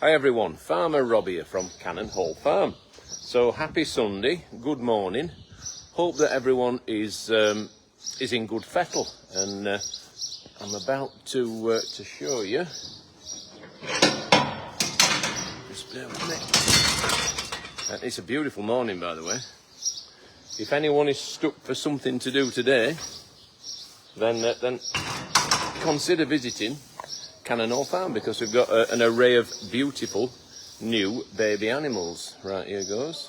Hi everyone, Farmer Rob here from Cannon Hall Farm. So happy Sunday, good morning. Hope that everyone is in good fettle, and I'm about to show you. Just bear with me. It's a beautiful morning, by the way. If anyone is stuck for something to do today, then consider visiting Cannon Hall Farm, because we've got an array of beautiful new baby animals. Right, here goes.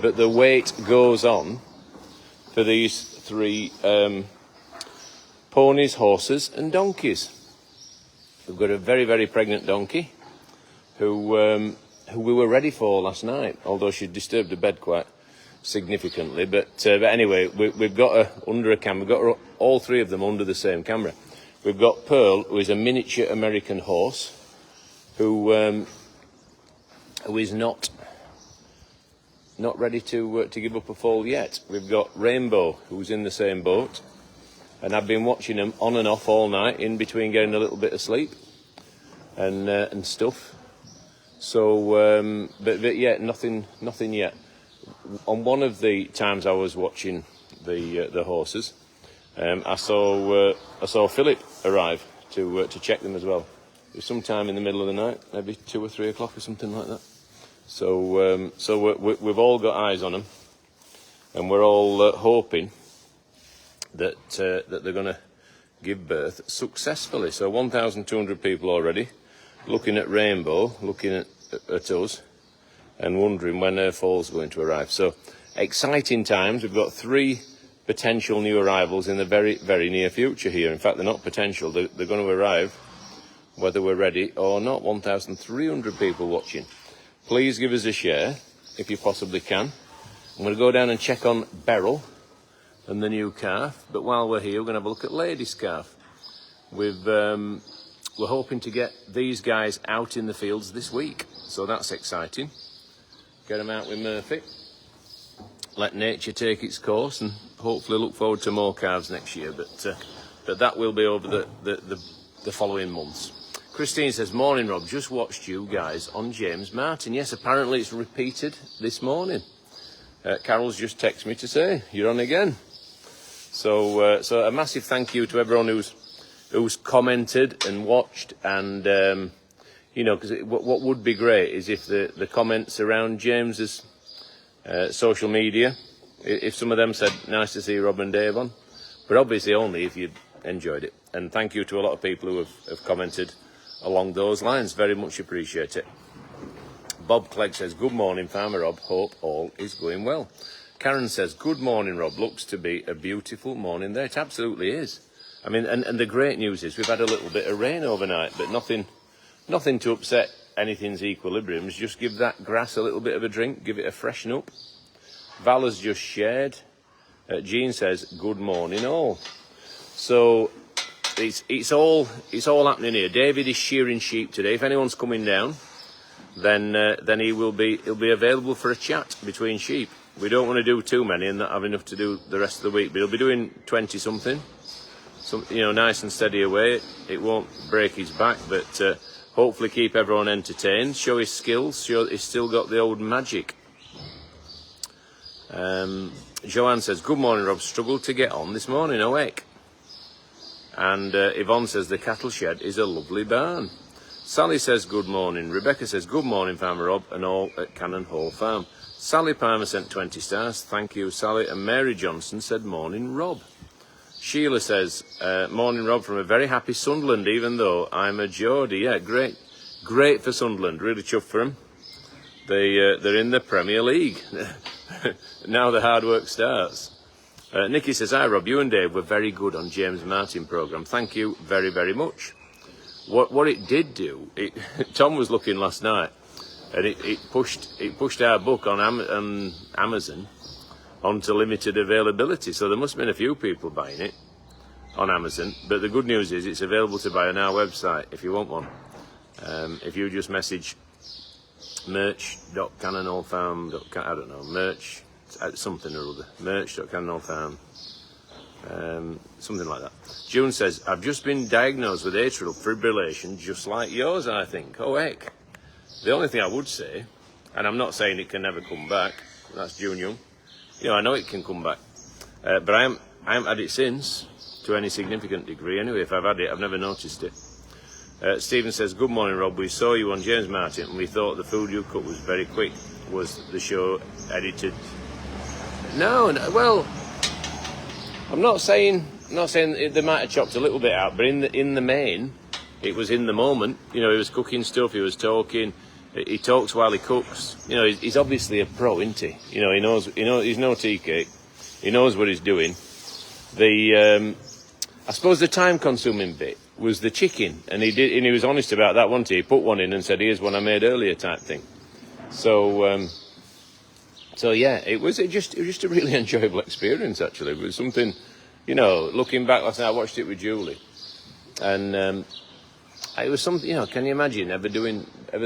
But the wait goes on for these three ponies, horses and donkeys. We've got a very, very pregnant donkey who we were ready for last night, although she disturbed the bed quite significantly. But anyway, we've got her under a camera. We've got her, all three of them under the same camera. We've got Pearl, who is a miniature American horse, who is not ready to give up a foal yet. We've got Rainbow, who's in the same boat, and I've been watching them on and off all night, in between getting a little bit of sleep and stuff. So, but yeah, nothing yet. On one of the times I was watching the horses, I saw Philip arrive to check them as well. It was sometime in the middle of the night, maybe 2 or 3 o'clock or something like that. So we've all got eyes on them, and we're all hoping that they're going to give birth successfully. So 1,200 people already looking at Rainbow, looking at us, and wondering when her foal's going to arrive. So exciting times. We've got 3 potential new arrivals in the very, very near future here. In fact, they're not potential. They're going to arrive whether we're ready or not. 1,300 people watching. Please give us a share if you possibly can. I'm going to go down and check on Beryl and the new calf. But while we're here, we're going to have a look at Lady's calf. We're hoping to get these guys out in the fields this week, so that's exciting. Get them out with Murphy, let nature take its course, and hopefully look forward to more calves next year. But that will be over the following months. Christine says, morning Rob, just watched you guys on James Martin. Yes, apparently it's repeated this morning. Carol's just texted me to say you're on again. So a massive thank you to everyone who's commented and watched, and because what would be great is if the comments around James's social media, if some of them said nice to see Rob and Dave on, but obviously only if you enjoyed it. And thank you to a lot of people who have commented along those lines. Very much appreciate it. Bob Clegg says, good morning Farmer Rob, hope all is going well. Karen says, good morning Rob, looks to be a beautiful morning there. It absolutely is. I mean, and the great news is we've had a little bit of rain overnight, but nothing to upset anything's equilibrium. Just give that grass a little bit of a drink, give it a freshen up. Val has just shared. Jean says, good morning all. So it's all happening here. David is shearing sheep today. If anyone's coming down, then he'll be available for a chat between sheep. We don't want to do too many and not have enough to do the rest of the week, but he'll be doing 20 something. Nice and steady away. It won't break his back, but hopefully keep everyone entertained, show his skills, show he's still got the old magic. Joanne says, good morning Rob, struggled to get on this morning, awake. And Yvonne says, the cattle shed is a lovely barn. Sally says, good morning. Rebecca says, good morning Farmer Rob and all at Cannon Hall Farm. Sally Palmer sent 20 stars, thank you Sally. And Mary Johnson said, morning Rob. Sheila says, morning Rob from a very happy Sunderland, even though I'm a Geordie. Yeah, great for Sunderland, really chuffed for them. They're in the Premier League. Now the hard work starts. Nikki says, hi Rob, you and Dave were very good on James Martin programme. Thank you very, very much. What it did do, Tom was looking last night, and it pushed our book on Amazon onto limited availability. So there must have been a few people buying it on Amazon. But the good news is it's available to buy on our website if you want one. If you just message merch.cannonhallfarm.com, I don't know, merch, something or other, merch.cannonhallfarm Something like that. June says, I've just been diagnosed with atrial fibrillation, just like yours, I think. Oh, heck. The only thing I would say, and I'm not saying it can never come back, that's June Young. You know, I know it can come back, but I haven't had it since, to any significant degree. Anyway, if I've had it, I've never noticed it. Stephen says, good morning, Rob. We saw you on James Martin, and we thought the food you cooked was very quick. Was the show edited? No, well, I'm not saying they might have chopped a little bit out, but in the main, it was in the moment. You know, he was cooking stuff, he was talking. He talks while he cooks. You know, he's obviously a pro, isn't he? You know, he knows. He's no tea cake. He knows what he's doing. I suppose the time-consuming bit was the chicken, and he was honest about that, wasn't he? He put one in and said, "Here's one I made earlier," type thing. So yeah, it was just a really enjoyable experience. Actually, it was something. You know, looking back last night, I watched it with Julie, and it was something. You know, can you imagine ever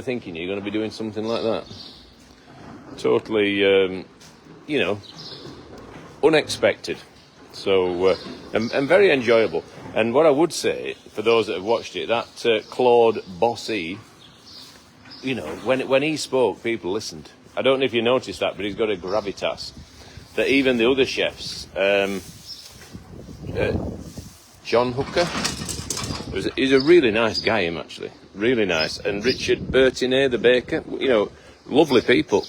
thinking you're going to be doing something like that? Totally, you know, unexpected. So and very enjoyable. And what I would say for those that have watched it, that Claude Bossy, you know, when he spoke, people listened. I don't know if you noticed that, but he's got a gravitas that even the other chefs, John Hooker, he's a really nice guy, him actually, really nice. And Richard Bertinet, the baker, you know, lovely people.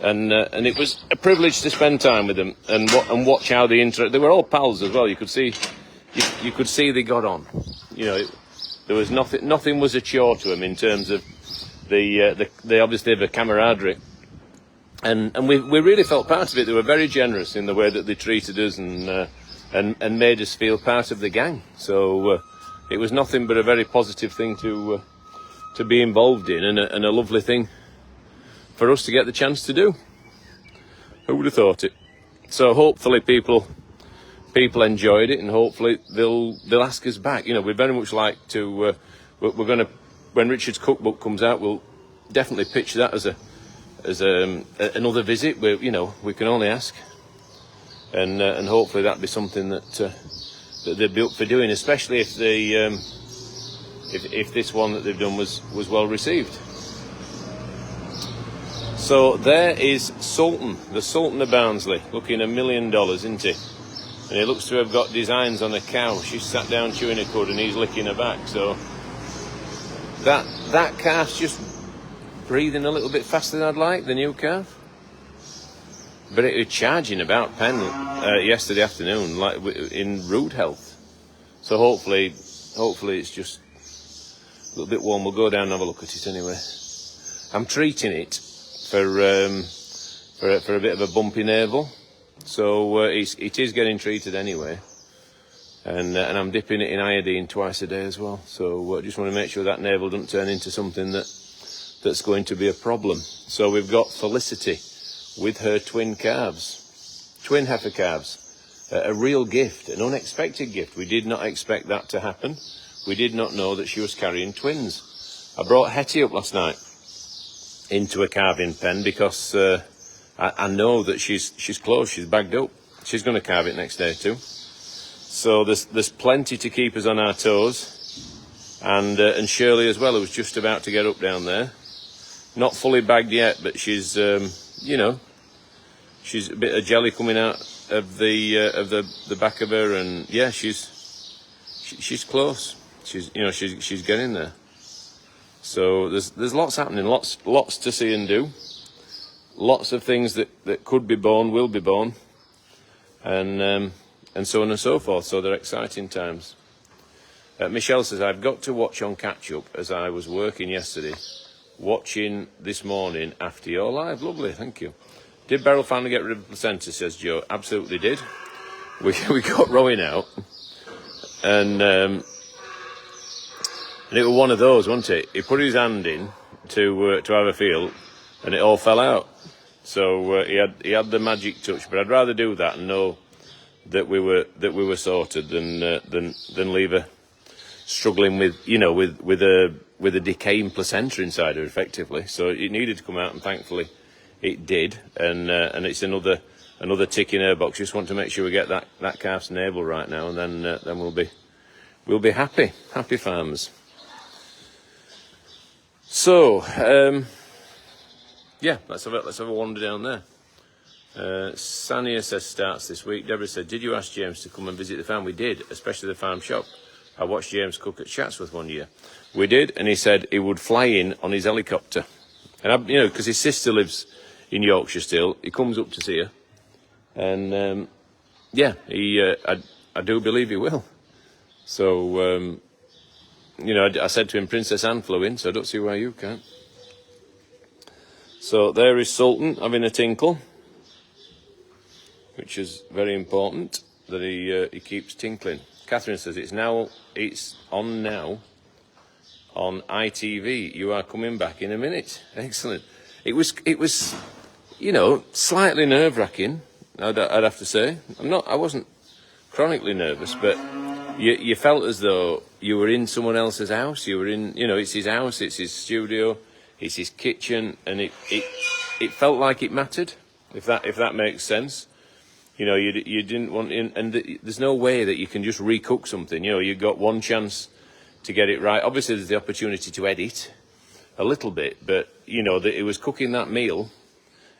And it was a privilege to spend time with them and watch how they interact. They were all pals as well. You could see they got on. You know, there was nothing was a chore to them in terms of they obviously have a camaraderie. And we really felt part of it. They were very generous in the way that they treated us and made us feel part of the gang. So it was nothing but a very positive thing to be involved in, and a lovely thing for us to get the chance to do. Who would have thought it? So hopefully people enjoyed it, and hopefully they'll ask us back. You know, we'd very much like to. We're going to, when Richard's cookbook comes out, we'll definitely pitch that as another visit. Where, you know, we can only ask, and hopefully that'd be something that they'd be up for doing, especially if if this one that they've done was well received. So there is Sultan, the Sultan of Barnsley, looking $1 million, isn't he? And he looks to have got designs on a cow. She's sat down chewing a cud and he's licking her back. So that calf's just breathing a little bit faster than I'd like, the new calf. But it was charging about Penn yesterday afternoon, like in rude health. So hopefully it's just a little bit warm. We'll go down and have a look at it anyway. I'm treating it for a bit of a bumpy navel, so it is getting treated anyway, and I'm dipping it in iodine twice a day as well. So I just want to make sure that navel doesn't turn into something that's going to be a problem. So we've got Felicity with her twin heifer calves, a real gift, an unexpected gift. We did not expect that to happen. We did not know that she was carrying twins. I brought Hetty up last night into a calving pen because I know that she's close, she's bagged up. She's going to calve it next day too. So there's plenty to keep us on our toes, and Shirley as well, who's just about to get up down there. Not fully bagged yet, but she's you know, she's a bit of jelly coming out of the back of her, and yeah, she's close. She's getting there. So there's lots happening, lots to see and do, lots of things that could be born, will be born, and so on and so forth. So they're exciting times. Michelle says, I've got to watch on catch up as I was working yesterday, watching this morning after your live. Lovely, thank you. Did Beryl finally get rid of the placenta? Says Joe. Absolutely did. We got Rowan out, and it was one of those, wasn't it? He put his hand in to have a feel, and it all fell out. So he had the magic touch. But I'd rather do that and know that we were sorted than leave her struggling with a decaying placenta inside her, effectively. So it needed to come out, and thankfully it did. And it's another another tick in her box. Just want to make sure we get that calf's navel right now, and then we'll be happy farmers. So yeah, let's have a wander down there. Sania says starts this week. Deborah said, did you ask James to come and visit the farm? We did, especially the farm shop. I watched James cook at Chatsworth one year. We did, and he said he would fly in on his helicopter. And, because his sister lives in Yorkshire still, he comes up to see her. And, I do believe he will. So, I said to him, Princess Anne flew in, so I don't see why you can't. So there is Sultan having a tinkle, which is very important that he keeps tinkling. Catherine says it's on now on ITV. You are coming back in a minute. Excellent. It was slightly nerve-wracking, I'd have to say. I wasn't chronically nervous, but you felt as though you were in someone else's house. You were in, it's his house, it's his studio, it's his kitchen, and it felt like it mattered, if that makes sense. You didn't want in, and there's no way that you can just recook something. You got one chance to get it right. Obviously, there's the opportunity to edit a little bit, but it was cooking that meal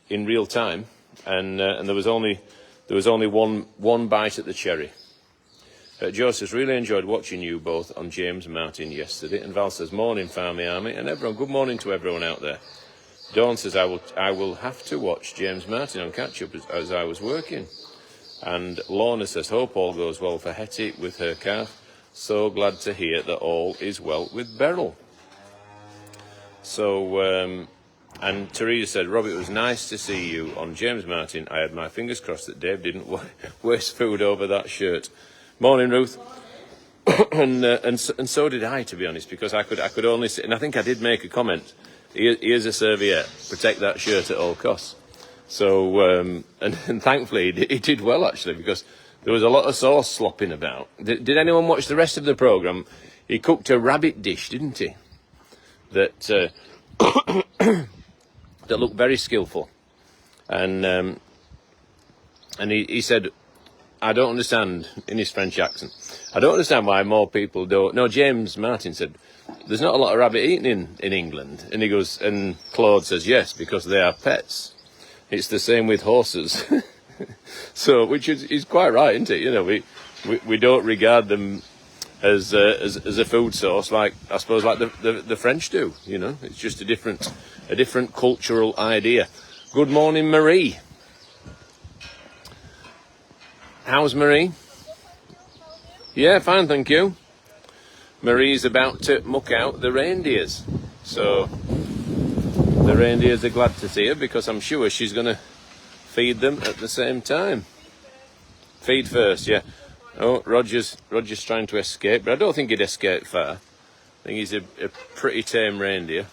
in real time, and there was only one bite at the cherry. Joseph really enjoyed watching you both on James Martin yesterday, and Val says morning, Farmy Army, and everyone. Good morning to everyone out there. Dawn says I will have to watch James Martin on catch up as I was working. And Lorna says, hope all goes well for Hetty with her calf. So glad to hear that all is well with Beryl. So, and Teresa said, Rob, it was nice to see you on James Martin. I had my fingers crossed that Dave didn't waste food over that shirt. Morning, Ruth. and so did I, to be honest, because I could only see, and I think I did make a comment. Here's a serviette. Protect that shirt at all costs. So, and thankfully he did well, actually, because there was a lot of sauce slopping about. Did anyone watch the rest of the programme? He cooked a rabbit dish, didn't he? That that looked very skillful. And he said, I don't understand, in his French accent, I don't understand why more people don't. No, James Martin said, there's not a lot of rabbit eating in England. And he goes, and Claude says, yes, because they are pets. It's the same with horses. So, which is quite right, isn't it? We don't regard them as a food source like, I suppose, like the French do. It's just a different cultural idea. Good morning, Marie. How's Marie? Yeah, fine, thank you. Marie's about to muck out the reindeers. So the reindeers are glad to see her, because I'm sure she's going to feed them at the same time. Feed first, yeah. Oh, Roger's trying to escape, but I don't think he'd escape far. I think he's a pretty tame reindeer.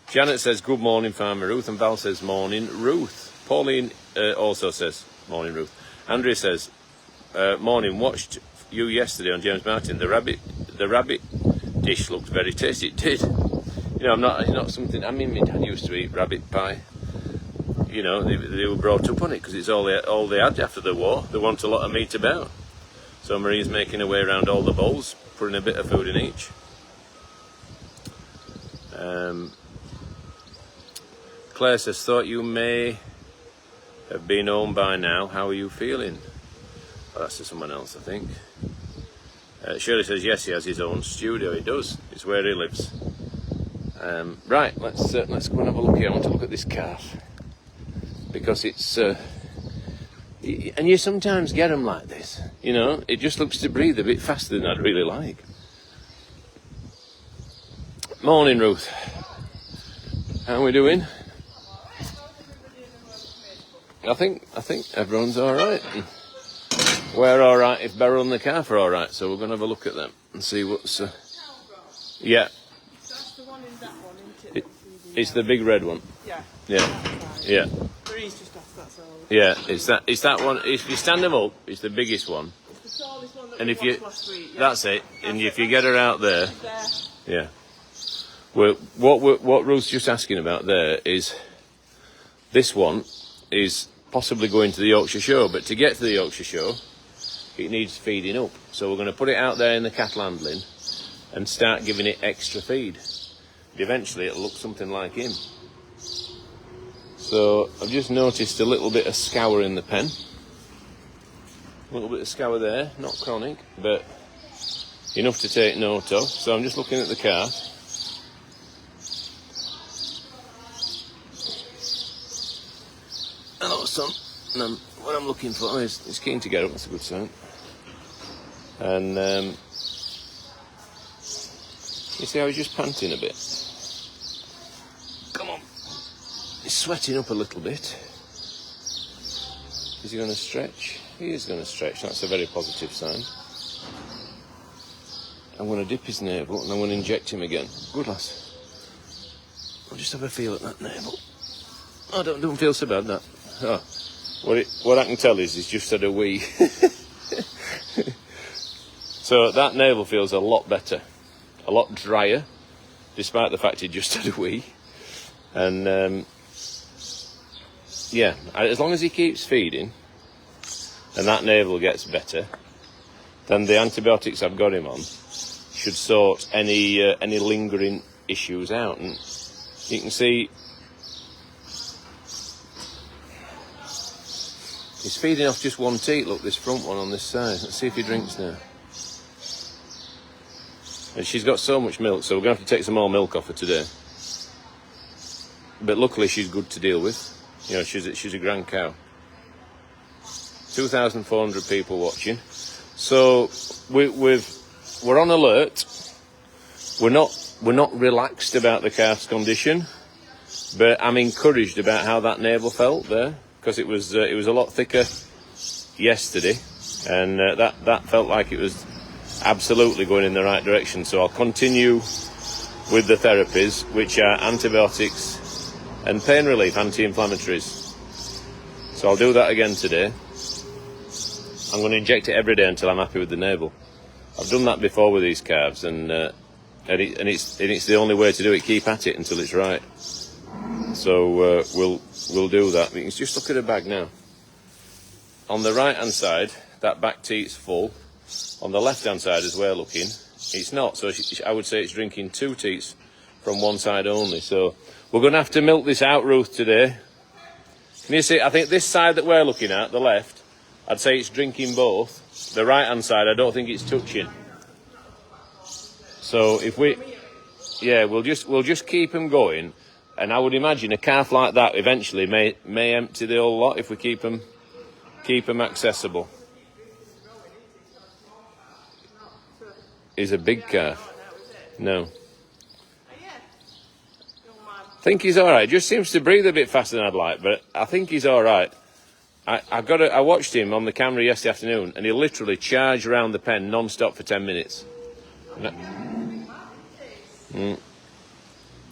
Janet says, good morning, Farmer Ruth, and Val says, morning, Ruth. Pauline also says, morning, Ruth. Andrea says, morning, watched you yesterday on James Martin. The rabbit dish looked very tasty. It did. I'm not something. I mean, my dad used to eat rabbit pie. They were brought up on it because it's all they had after the war. They want a lot of meat about. So Marie's making her way around all the bowls, putting a bit of food in each. Claire says, thought you may have been home by now. How are you feeling? Well, that's to someone else, I think. Shirley says, yes, he has his own studio. He does. It's where he lives. Right, let's go and have a look here. I want to look at this calf, because it's and you sometimes get them like this. It just looks to breathe a bit faster than I'd really like. Morning, Ruth. How are we doing? I think everyone's all right. We're all right if Beryl and the calf are all right. So we're going to have a look at them and see what's. Yeah. That's the one in that one, isn't it? It's the big red one. Yeah. Yeah. Breeze just off, that's all. Yeah, it's that one. If you stand them up, it's the biggest one. It's the tallest one that And we if you, watched last week. Yeah. that's it. And if you get her out there, There. yeah. Well, what Ruth's just asking about there is, this one is possibly going to the Yorkshire Show. But to get to the Yorkshire Show, it needs feeding up. So we're going to put it out there in the cattle handling and start giving it extra feed. Eventually it'll look something like him. So I've just noticed a little bit of scour in the pen. A little bit of scour there, not chronic, but enough to take note of. So I'm just looking at the calf. Hello, son. And what I'm looking for is he's keen to get up. That's a good sign. And you see how he's just panting a bit. Come on. He's sweating up a little bit. Is he going to stretch? He is going to stretch. That's a very positive sign. I'm going to dip his navel and I'm going to inject him again. Good lass. I'll just have a feel at that navel. Oh, don't feel so bad, that. Oh, what I can tell is he's just had a wee. So that navel feels a lot better, a lot drier, despite the fact he just had a wee. And yeah, as long as he keeps feeding and that navel gets better, then the antibiotics I've got him on should sort any lingering issues out. And you can see he's feeding off just one teat. Look, this front one on this side. Let's see if he drinks now. And she's got so much milk, so we're going to have to take some more milk off her today. But luckily she's good to deal with. You know, she's a grand cow. 2,400 people watching. So we're on alert. We're not relaxed about the calf's condition, but I'm encouraged about how that navel felt there, because it was a lot thicker yesterday, and that felt like it was absolutely going in the right direction. So I'll continue with the therapies, which are antibiotics and pain relief, anti-inflammatories. So I'll do that again today. I'm going to inject it every day until I'm happy with the navel. I've done that before with these calves, and it's the only way to do it. Keep at it until it's right. So we'll do that. You can just look at the bag now. On the right hand side, that back teat's full. On the left hand side, as we're looking, it's not. So I would say it's drinking 2 teats from one side only. So we're going to have to milk this out, Ruth, today. Can you see? I think this side that we're looking at, the left, I'd say it's drinking both. The right hand side, I don't think it's touching. So if we'll just keep them going. And I would imagine a calf like that eventually may empty the whole lot if we keep them accessible. He's a big calf. No. I think he's all right. Just seems to breathe a bit faster than I'd like, but I think he's all right. I watched him on the camera yesterday afternoon, and he literally charged around the pen non-stop for 10 minutes.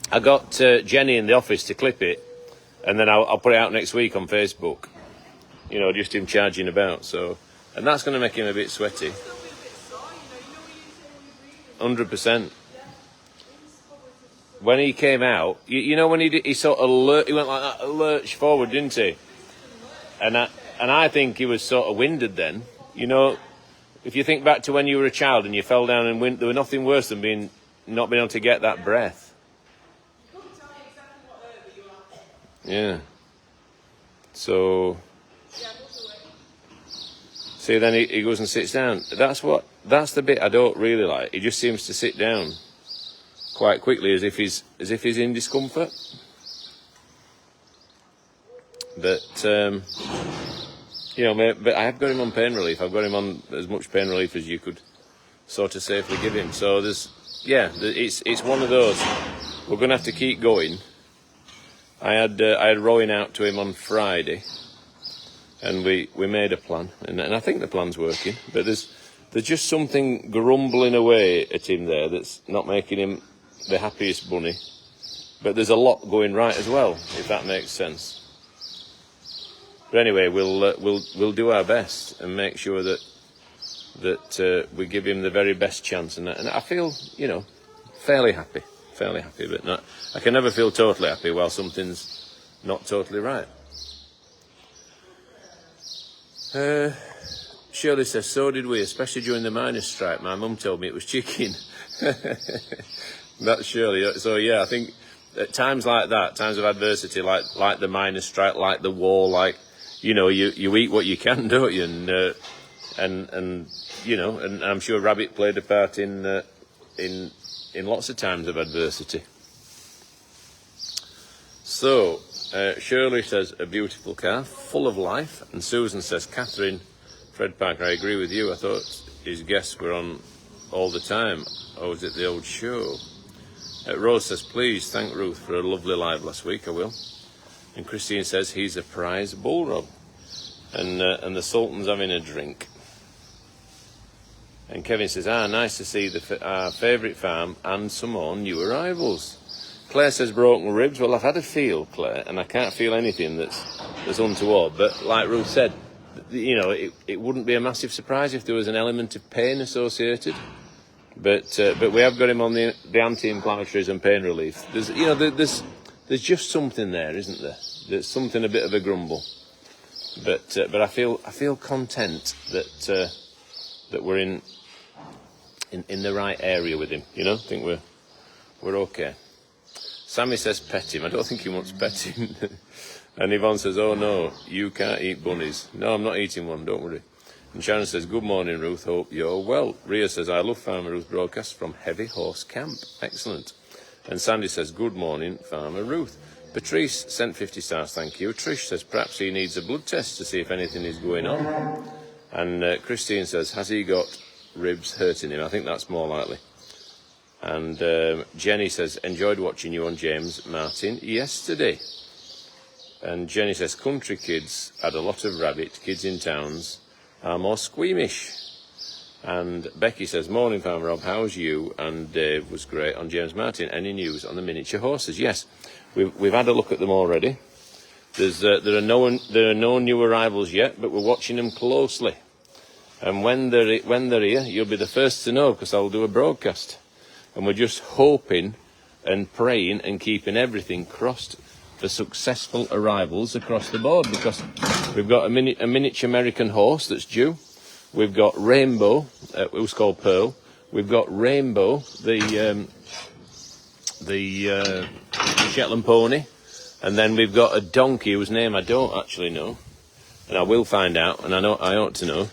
I got Jenny in the office to clip it, and then I'll put it out next week on Facebook. You know, just him charging about. So, and that's going to make him a bit sweaty. 100%. When he came out, you know, when he sort of he went like that, lurch forward, didn't he? And I think he was sort of winded then. You know, if you think back to when you were a child and you fell down and there was nothing worse than not being able to get that breath. Yeah. So, see, then he goes and sits down. That's the bit I don't really like. He just seems to sit down quite quickly, as if he's in discomfort. But you know, but I have got him on pain relief. I've got him on as much pain relief as you could sort of safely give him. So it's one of those. We're going to have to keep going. I had rowing out to him on Friday, and we made a plan, and I think the plan's working. But there's just something grumbling away at him there that's not making him the happiest bunny. But there's a lot going right as well, if that makes sense. But anyway, we'll do our best and make sure that we give him the very best chance, and I feel, you know, fairly happy, but not. I can never feel totally happy while something's not totally right. Shirley says, so did we, especially during the miners' strike. My mum told me it was chicken. That's Shirley. So yeah, I think at times like that, times of adversity, like the miners' strike, like the war, like, you know, you eat what you can, don't you? And you know, and I'm sure rabbit played a part in lots of times of adversity. So Shirley says, a beautiful calf, full of life. And Susan says, Catherine, Fred Parker, I agree with you. I thought his guests were on all the time. Or was it the old show? Rose says, please thank Ruth for a lovely live last week. I will. And Christine says, he's a prize bull, Rob. And the Sultan's having a drink. And Kevin says, nice to see our favourite farm and some more new arrivals. Claire says, broken ribs. Well, I've had a feel, Claire, and I can't feel anything that's untoward. But like Ruth said, you know, it wouldn't be a massive surprise if there was an element of pain associated. But we have got him on the anti-inflammatories and pain relief. There's just something there, isn't there? There's something, a bit of a grumble. But I feel content that we're in the right area with him. You know, I think we're okay. Sammy says pet him. I don't think he wants petting. And Yvonne says, oh no, you can't eat bunnies. No, I'm not eating one, don't worry. And Sharon says, good morning, Ruth, hope you're well. Ria says, I love Farmer Ruth broadcast from Heavy Horse Camp. Excellent. And Sandy says, good morning, Farmer Ruth. Patrice sent 50 stars, thank you. Trish says, perhaps he needs a blood test to see if anything is going on. And Christine says, has he got ribs hurting him? I think that's more likely. And Jenny says, enjoyed watching you on James Martin yesterday. And Jenny says, country kids had a lot of rabbit. Kids in towns are more squeamish. And Becky says, morning, Farmer Rob, how's you? And Dave was great on James Martin. Any news on the miniature horses? Yes, we've had a look at them already. There are no new arrivals yet, but we're watching them closely. And when they're here, you'll be the first to know, because I'll do a broadcast. And we're just hoping and praying and keeping everything crossed for successful arrivals across the board, because we've got a miniature American horse that's due. We've got Rainbow, who's called Pearl. We've got Rainbow, the Shetland pony, and then we've got a donkey whose name I don't actually know, and I will find out, and I ought to know.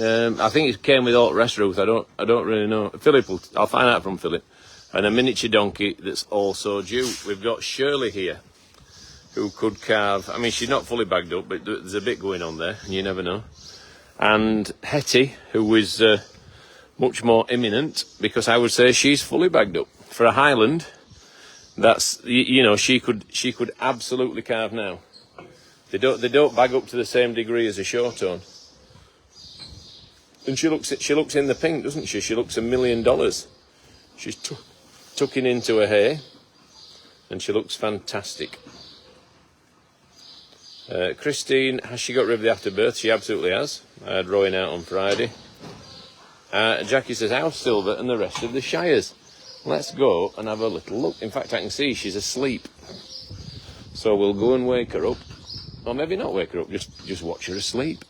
I think it came with all the rest, Ruth. I don't really know. I'll find out from Philip. And a miniature donkey that's also due. We've got Shirley here, who could carve. I mean, she's not fully bagged up, but there's a bit going on there, and you never know. And Hetty, who is much more imminent, because I would say she's fully bagged up for a Highland. That's, you know, she could absolutely carve now. They don't bag up to the same degree as a Showtone. And she looks in the pink, doesn't she? She looks $1 million. She's tucking into her hair, and she looks fantastic. Christine, has she got rid of the afterbirth? She absolutely has. I had rowing out on Friday. Jackie says, how's Silver and the rest of the Shires? Let's go and have a little look. In fact, I can see she's asleep. So we'll go and wake her up. Or maybe not wake her up, just watch her asleep.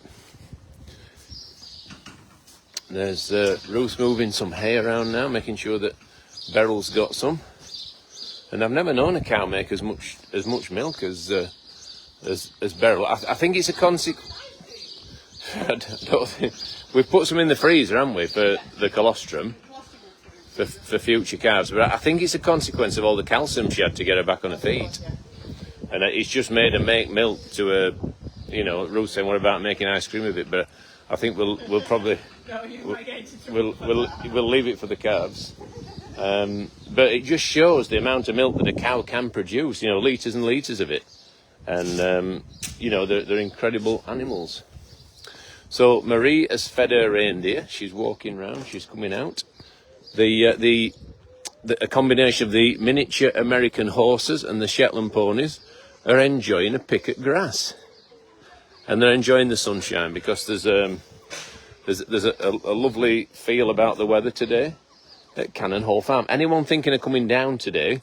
There's Ruth moving some hay around now, making sure that Beryl's got some. And I've never known a cow make as much milk as Beryl. I think it's a consequence. I don't think we've put some in the freezer, haven't we, for the colostrum, for future calves. But I think it's a consequence of all the calcium she had to get her back on her feet. And it's just made her make milk to a, you know, Ruth saying, what about making ice cream of it? But I think we'll probably we'll leave it for the calves. But it just shows the amount of milk that a cow can produce. You know, litres and litres of it, and you know, they're incredible animals. So Marie has fed her reindeer. She's walking around. She's coming out. A combination of the miniature American horses and the Shetland ponies are enjoying a pick at grass, and they're enjoying the sunshine because there's a lovely feel about the weather today at Cannon Hall Farm. Anyone thinking of coming down today,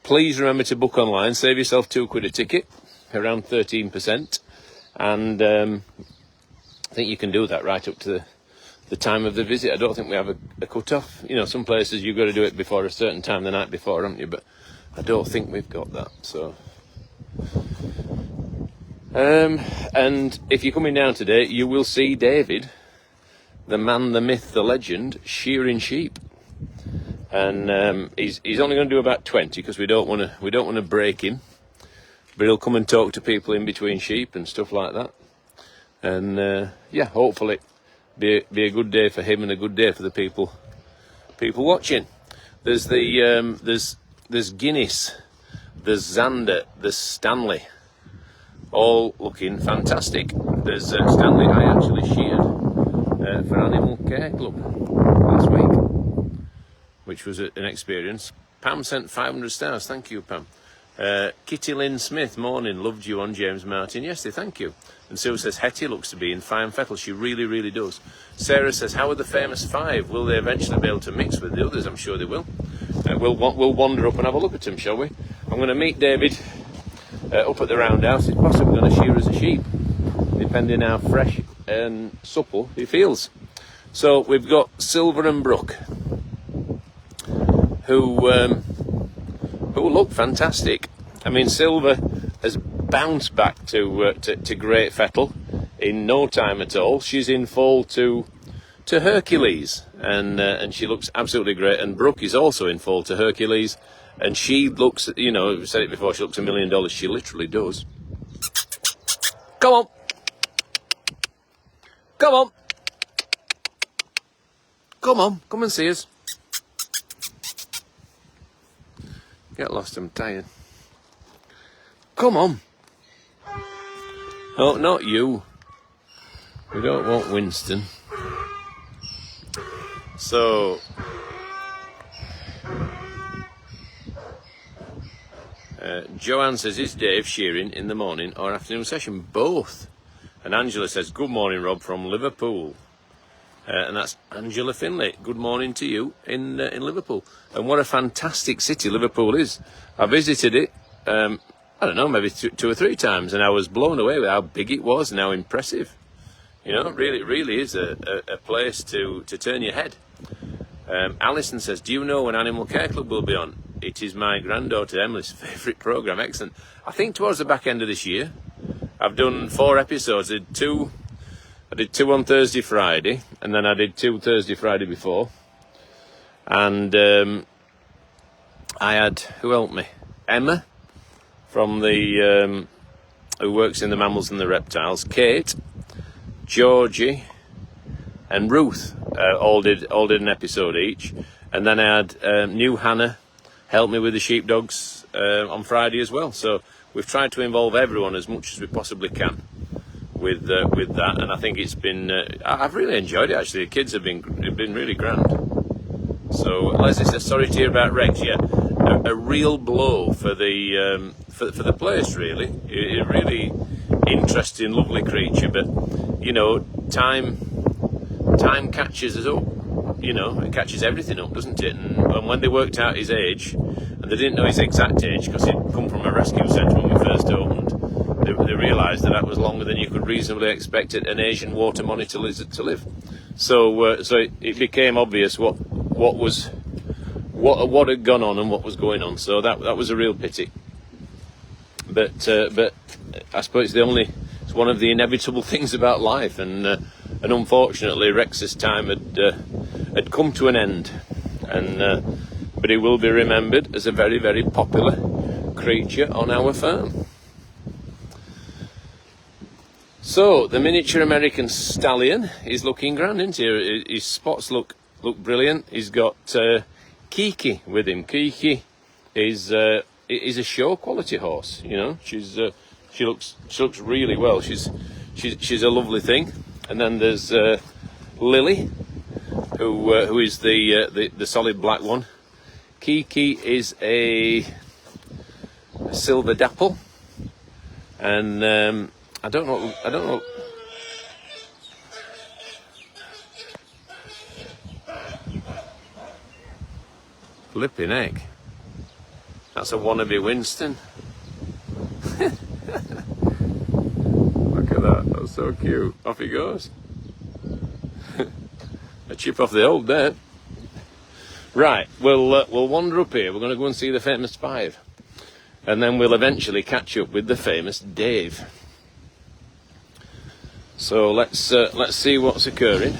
please remember to book online. Save yourself £2 a ticket, around 13%. And I think you can do that right up to the time of the visit. I don't think we have a cut-off. You know, some places you've got to do it before a certain time the night before, haven't you? But I don't think we've got that. So, and if you're coming down today, you will see David, the man, the myth, the legend, shearing sheep. And he's only going to do about 20 because we don't want to break him. But he'll come and talk to people in between sheep and stuff like that. And yeah, hopefully be a good day for him and a good day for the people watching. There's there's Guinness, there's Xander, there's Stanley, all looking fantastic. There's Stanley I actually sheared for Animal Care Club last week, which was an experience. Pam sent 500 stars. Thank you, Pam. Kitty Lynn Smith, morning, loved you on James Martin. Yes, thank you. And Sue says, Hetty looks to be in fine fettle. She really, really does. Sarah says, how are the famous five? Will they eventually be able to mix with the others? I'm sure they will. We'll wander up and have a look at them, shall we? I'm going to meet David up at the roundhouse. He's possibly going to shear as a sheep, depending how fresh and supple he feels. So we've got Silver and Brooke, who look fantastic. I mean, Silver has bounced back to great fettle in no time at all. She's in foal to Hercules, and she looks absolutely great. And Brooke is also in foal to Hercules, and she looks, you know, I've said it before, she looks $1 million. She literally does. Come on, come on, come and see us. Get lost, I'm tired. Come on. Oh, not you. We don't want Winston. So, Joanne says, is Dave shearing in the morning or afternoon session? Both. And Angela says, good morning, Rob, from Liverpool. And that's Angela Finlay. Good morning to you in Liverpool. And what a fantastic city Liverpool is. I visited it, I don't know, maybe two or three times, and I was blown away with how big it was and how impressive. You know, it really is a place to turn your head. Alison says, do you know when Animal Care Club will be on? It is my granddaughter Emily's favourite programme. Excellent. I think towards the back end of this year. I've done 4 episodes. I did 2 on Thursday, Friday, and then I did 2 Thursday, Friday before. And I had, who helped me? Emma, from the who works in the mammals and the reptiles. Kate, Georgie, and Ruth all did an episode each. And then I had new Hannah help me with the sheepdogs on Friday as well. So we've tried to involve everyone as much as we possibly can with that, and I think it's been I've really enjoyed it actually. The kids have been really grand. So Leslie says, sorry to hear about Rex. Yeah, a real blow for the for the place, really. A really interesting, lovely creature, but you know, time catches us up. You know, it catches everything up, doesn't it? And when they worked out his age, and they didn't know his exact age because he'd come from a rescue centre when we first opened, they realised that was longer than you could reasonably expect an Asian water monitor lizard to live. So it became obvious what had gone on and what was going on. So that was a real pity. But I suppose it's one of the inevitable things about life, and unfortunately Rex's time had come to an end, but he will be remembered as a very, very popular creature on our farm. So the miniature American stallion is looking grand, isn't he? His spots look brilliant. He's got Kiki with him. Kiki is a show quality horse. You know, she looks really well. She's a lovely thing. And then there's Lily, who is the solid black one. Kiki is a silver dapple, and I don't know. Flipping egg. That's a wannabe Winston. Look at that, that's so cute. Off he goes. A chip off the old there. Right, we'll wander up here. We're going to go and see the famous Five. And then we'll eventually catch up with the famous Dave. So let's see what's occurring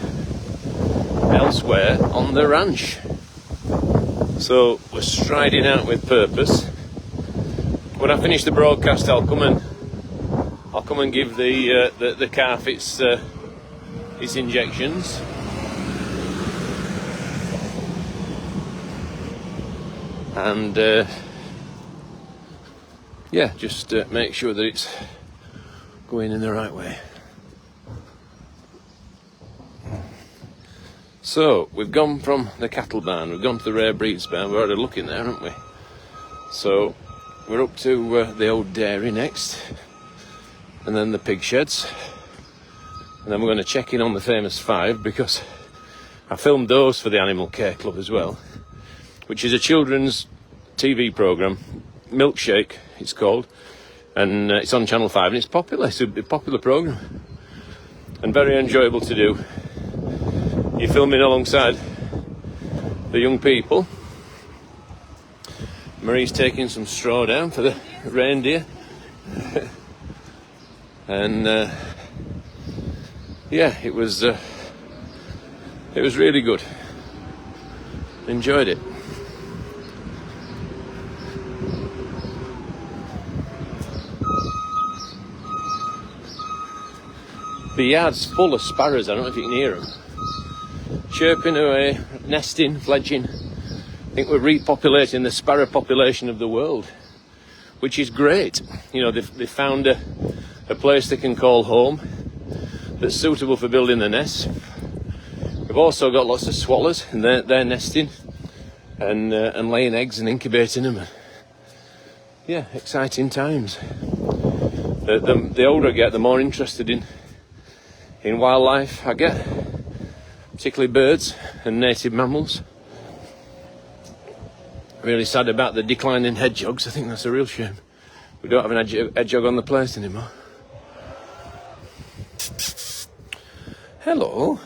elsewhere on the ranch. So we're striding out with purpose. When I finish the broadcast, I'll come and give the calf its injections. And yeah, just make sure that it's going in the right way. So we've gone from the cattle barn, we've gone to the rare breeds barn. We've already looked in there, haven't we? So we're up to the old dairy next, and then the pig sheds, and then we're going to check in on the famous Five, because I filmed those for the Animal Care Club as well, which is a children's TV programme, Milkshake it's called, and it's on Channel 5, and it's popular. It's a popular programme and very enjoyable to do. You're filming alongside the young people. Marie's taking some straw down for the reindeer. And yeah, it was really good. Enjoyed it. The yard's full of sparrows. I don't know if you can hear them. Chirping away, nesting, fledging. I think we're repopulating the sparrow population of the world, which is great. You know, they've found a place they can call home that's suitable for building their nests. We've also got lots of swallows, and they're nesting and laying eggs and incubating them. Yeah, exciting times. The older I get, the more interested in wildlife I get, particularly birds and native mammals. Really sad about the decline in hedgehogs. I think that's a real shame. We don't have an hedgehog on the place anymore. Hello.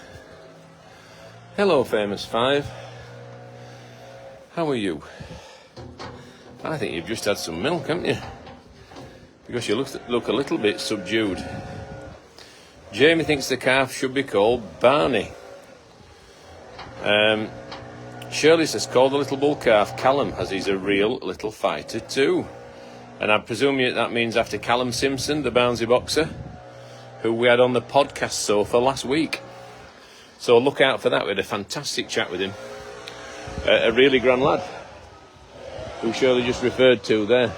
Hello, famous Five. How are you? I think you've just had some milk, haven't you? Because you look a little bit subdued. Jamie thinks the calf should be called Barney. Shirley says, call the little bull calf Callum, as he's a real little fighter too. And I presume that means after Callum Simpson, the Bouncy boxer, who we had on the podcast sofa last week. So look out for that. We had a fantastic chat with him. A really grand lad, who Shirley just referred to there.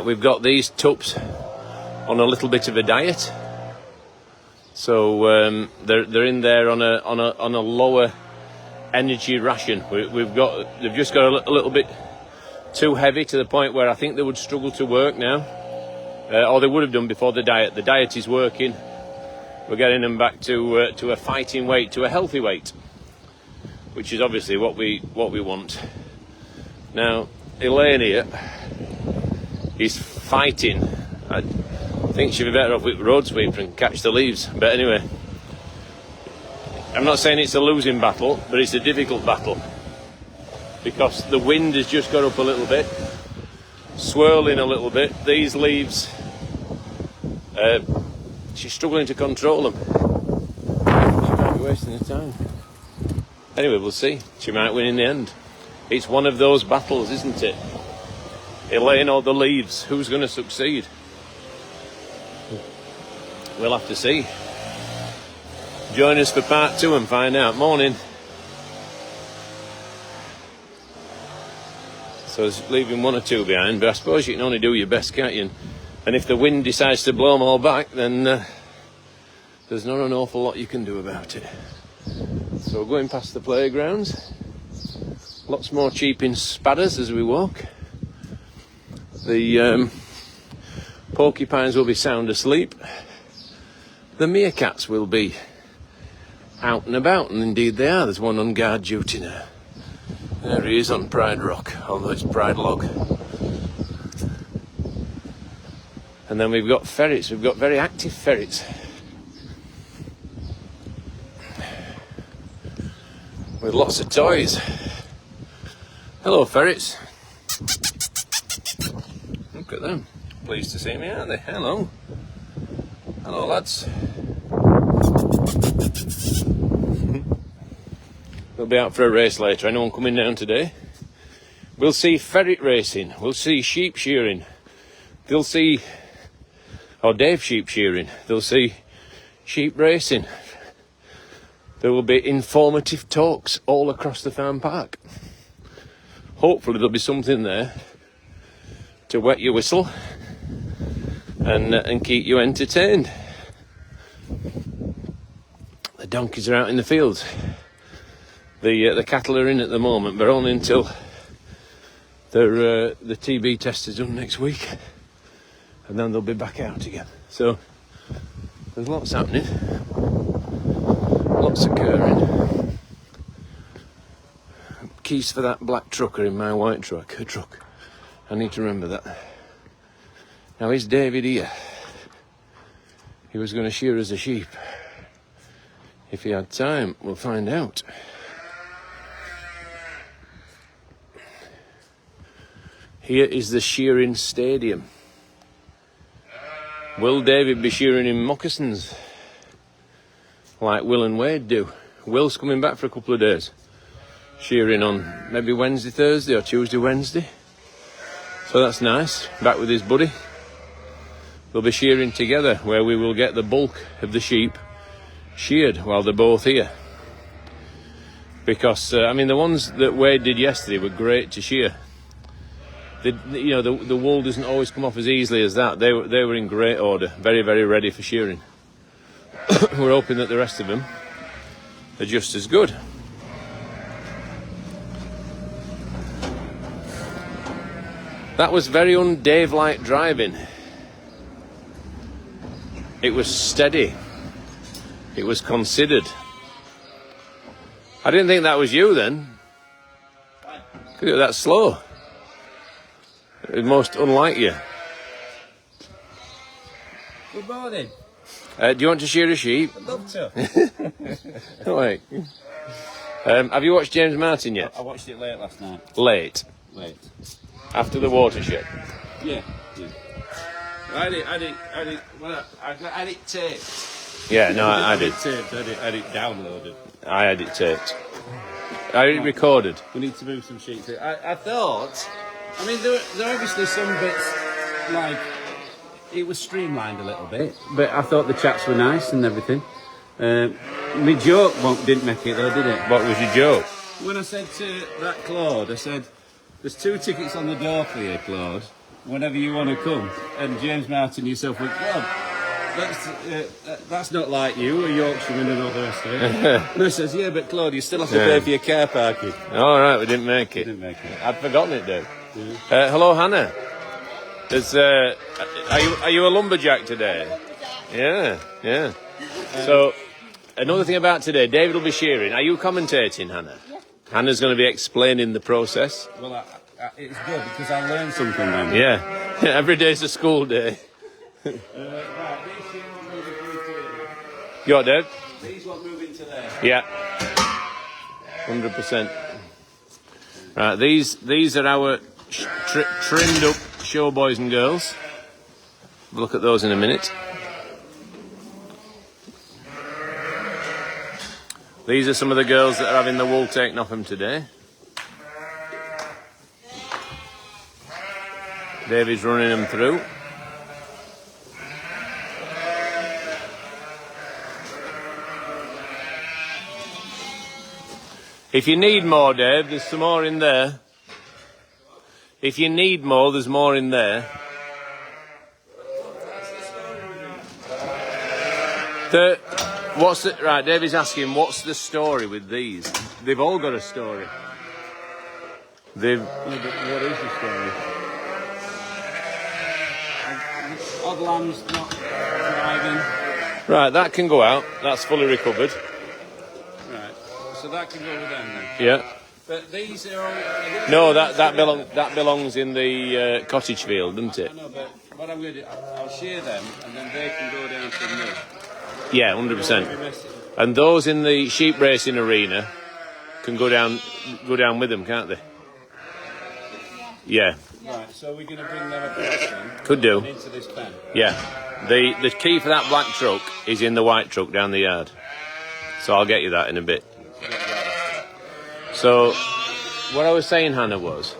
We've got these tups on a little bit of a diet. So they're in there on a lower energy ration. They've just got a little bit too heavy, to the point where I think they would struggle to work now, or they would have done before the diet. The diet is working. We're getting them back to a fighting weight, to a healthy weight, which is obviously what we want. Now Elaine here is fighting. I think she'd be better off with road sweeper and catch the leaves. But anyway, I'm not saying it's a losing battle, but it's a difficult battle, because the wind has just got up a little bit, swirling a little bit. These leaves, she's struggling to control them. She might be wasting her time. Anyway, we'll see. She might win in the end. It's one of those battles, isn't it? Elaine or the leaves? Who's going to succeed? We'll have to see. Join us for part 2 and find out. Morning. So it's leaving 1 or 2 behind, but I suppose you can only do your best, can't you? And if the wind decides to blow them all back, then there's not an awful lot you can do about it. So we're going past the playgrounds. Lots more cheeping spadders as we walk. The porcupines will be sound asleep. The meerkats will be out and about, and indeed they are. There's one on guard duty now. There he is on Pride Rock, although it's Pride Log. And then we've got ferrets. We've got very active ferrets. With lots of toys. Hello, ferrets. Look at them. Pleased to see me, aren't they? Hello. Hello, lads. We'll be out for a race later. Anyone coming down today? We'll see ferret racing. We'll see sheep shearing. They'll see... or Dave sheep shearing. They'll see sheep racing. There will be informative talks all across the farm park. Hopefully there'll be something there to wet your whistle and keep you entertained. The donkeys are out in the fields. The cattle are in at the moment, but only until the TB test is done next week, and then they'll be back out again. So there's lots happening, lots occurring. Keys for that black truck are in my white truck. I need to remember that. Now, is David here? He was going to shear us a sheep. If he had time, we'll find out. Here is the shearing stadium. Will David be shearing in moccasins like Will and Wade do? Will's coming back for a couple of days. Shearing on maybe Wednesday, Thursday or Tuesday, Wednesday. So that's nice. Back with his buddy. They'll be shearing together, where we will get the bulk of the sheep sheared while they're both here. Because, I mean, the ones that Wade did yesterday were great to shear. The wool doesn't always come off as easily as that. They were in great order, very, very ready for shearing. We're hoping that the rest of them are just as good. That was very un-Dave-like driving. It was steady. It was considered. I didn't think that was you then. Because you were that slow. It was most unlike you. Good morning. Do you want to shear a sheep? I'd love to. Wait. Have you watched James Martin yet? I watched it late last night. Late. After the watershed. Yeah. I had it taped. Yeah, no, I did. I had it downloaded. I had it taped. I had it recorded. We need to move some sheets. I thought, I mean, there are obviously some bits, like, it was streamlined a little bit, but I thought the chats were nice and everything. My joke didn't make it though, did it? What was your joke? When I said to that Claude, I said, there's 2 tickets on the door for you, Claude, whenever you want to come. And James Martin yourself went, Claude, that's not like you, a Yorkshireman and all the rest of it. And I says, yeah, but Claude, you still have to pay for your car parking. All right, we didn't make it. I'd forgotten it, Dave. Yeah. Hello, Hannah. Are you a lumberjack today? Yeah. So, another thing about today, David will be shearing. Are you commentating, Hannah? Yeah. Hannah's going to be explaining the process. Well, it's good because I learned something then. Yeah, every day's a school day. You what, Dave? These won't move into there. Yeah, 100%. Right, these are our trimmed up show boys and girls. We'll look at those in a minute. These are some of the girls that are having the wool taken off them today. David's running them through. If you need more, Dave, there's some more in there. If you need more, there's more in there. Right, David's asking, what's the story with these? They've all got a story. What is the story? Odd lambs not driving. Right, that can go out. That's fully recovered. Right, so that can go with them then? Yeah. But these are all... No, that belongs in the cottage field, doesn't it? I know, but what I'm going to do, I'll shear them, and then they can go down to the mill. Yeah, 100%. And those in the sheep racing arena can go down with them, can't they? Yeah. Right, so we're going to bring them across then. Could do. And into this pen. Yeah. The key for that black truck is in the white truck down the yard. So I'll get you that in a bit. So what I was saying, Hannah, was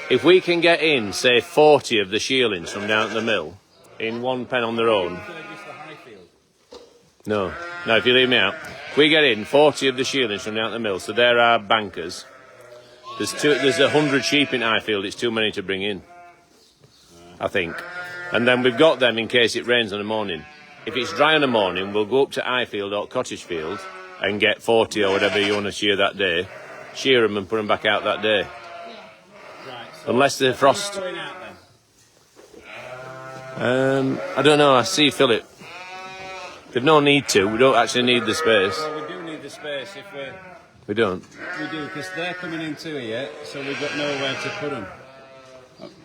if we can get in, say, 40 of the shearlings from down at the mill in one pen on their own. No, if you leave me out. If we get in 40 of the shearlings from down at the mill, so there are bankers. There's 100 sheep in Highfield, it's too many to bring in, I think. And then we've got them in case it rains on the morning. If it's dry on the morning, we'll go up to Highfield or Cottage Field and get 40 or whatever you want to shear that day, shear them and put them back out that day. Right, so unless the frost... going out I don't know, I see Philip. They've no need to, we don't actually need the space. Well, we do need the space if we're... We don't. We do, because they're coming into here, so we've got nowhere to put them.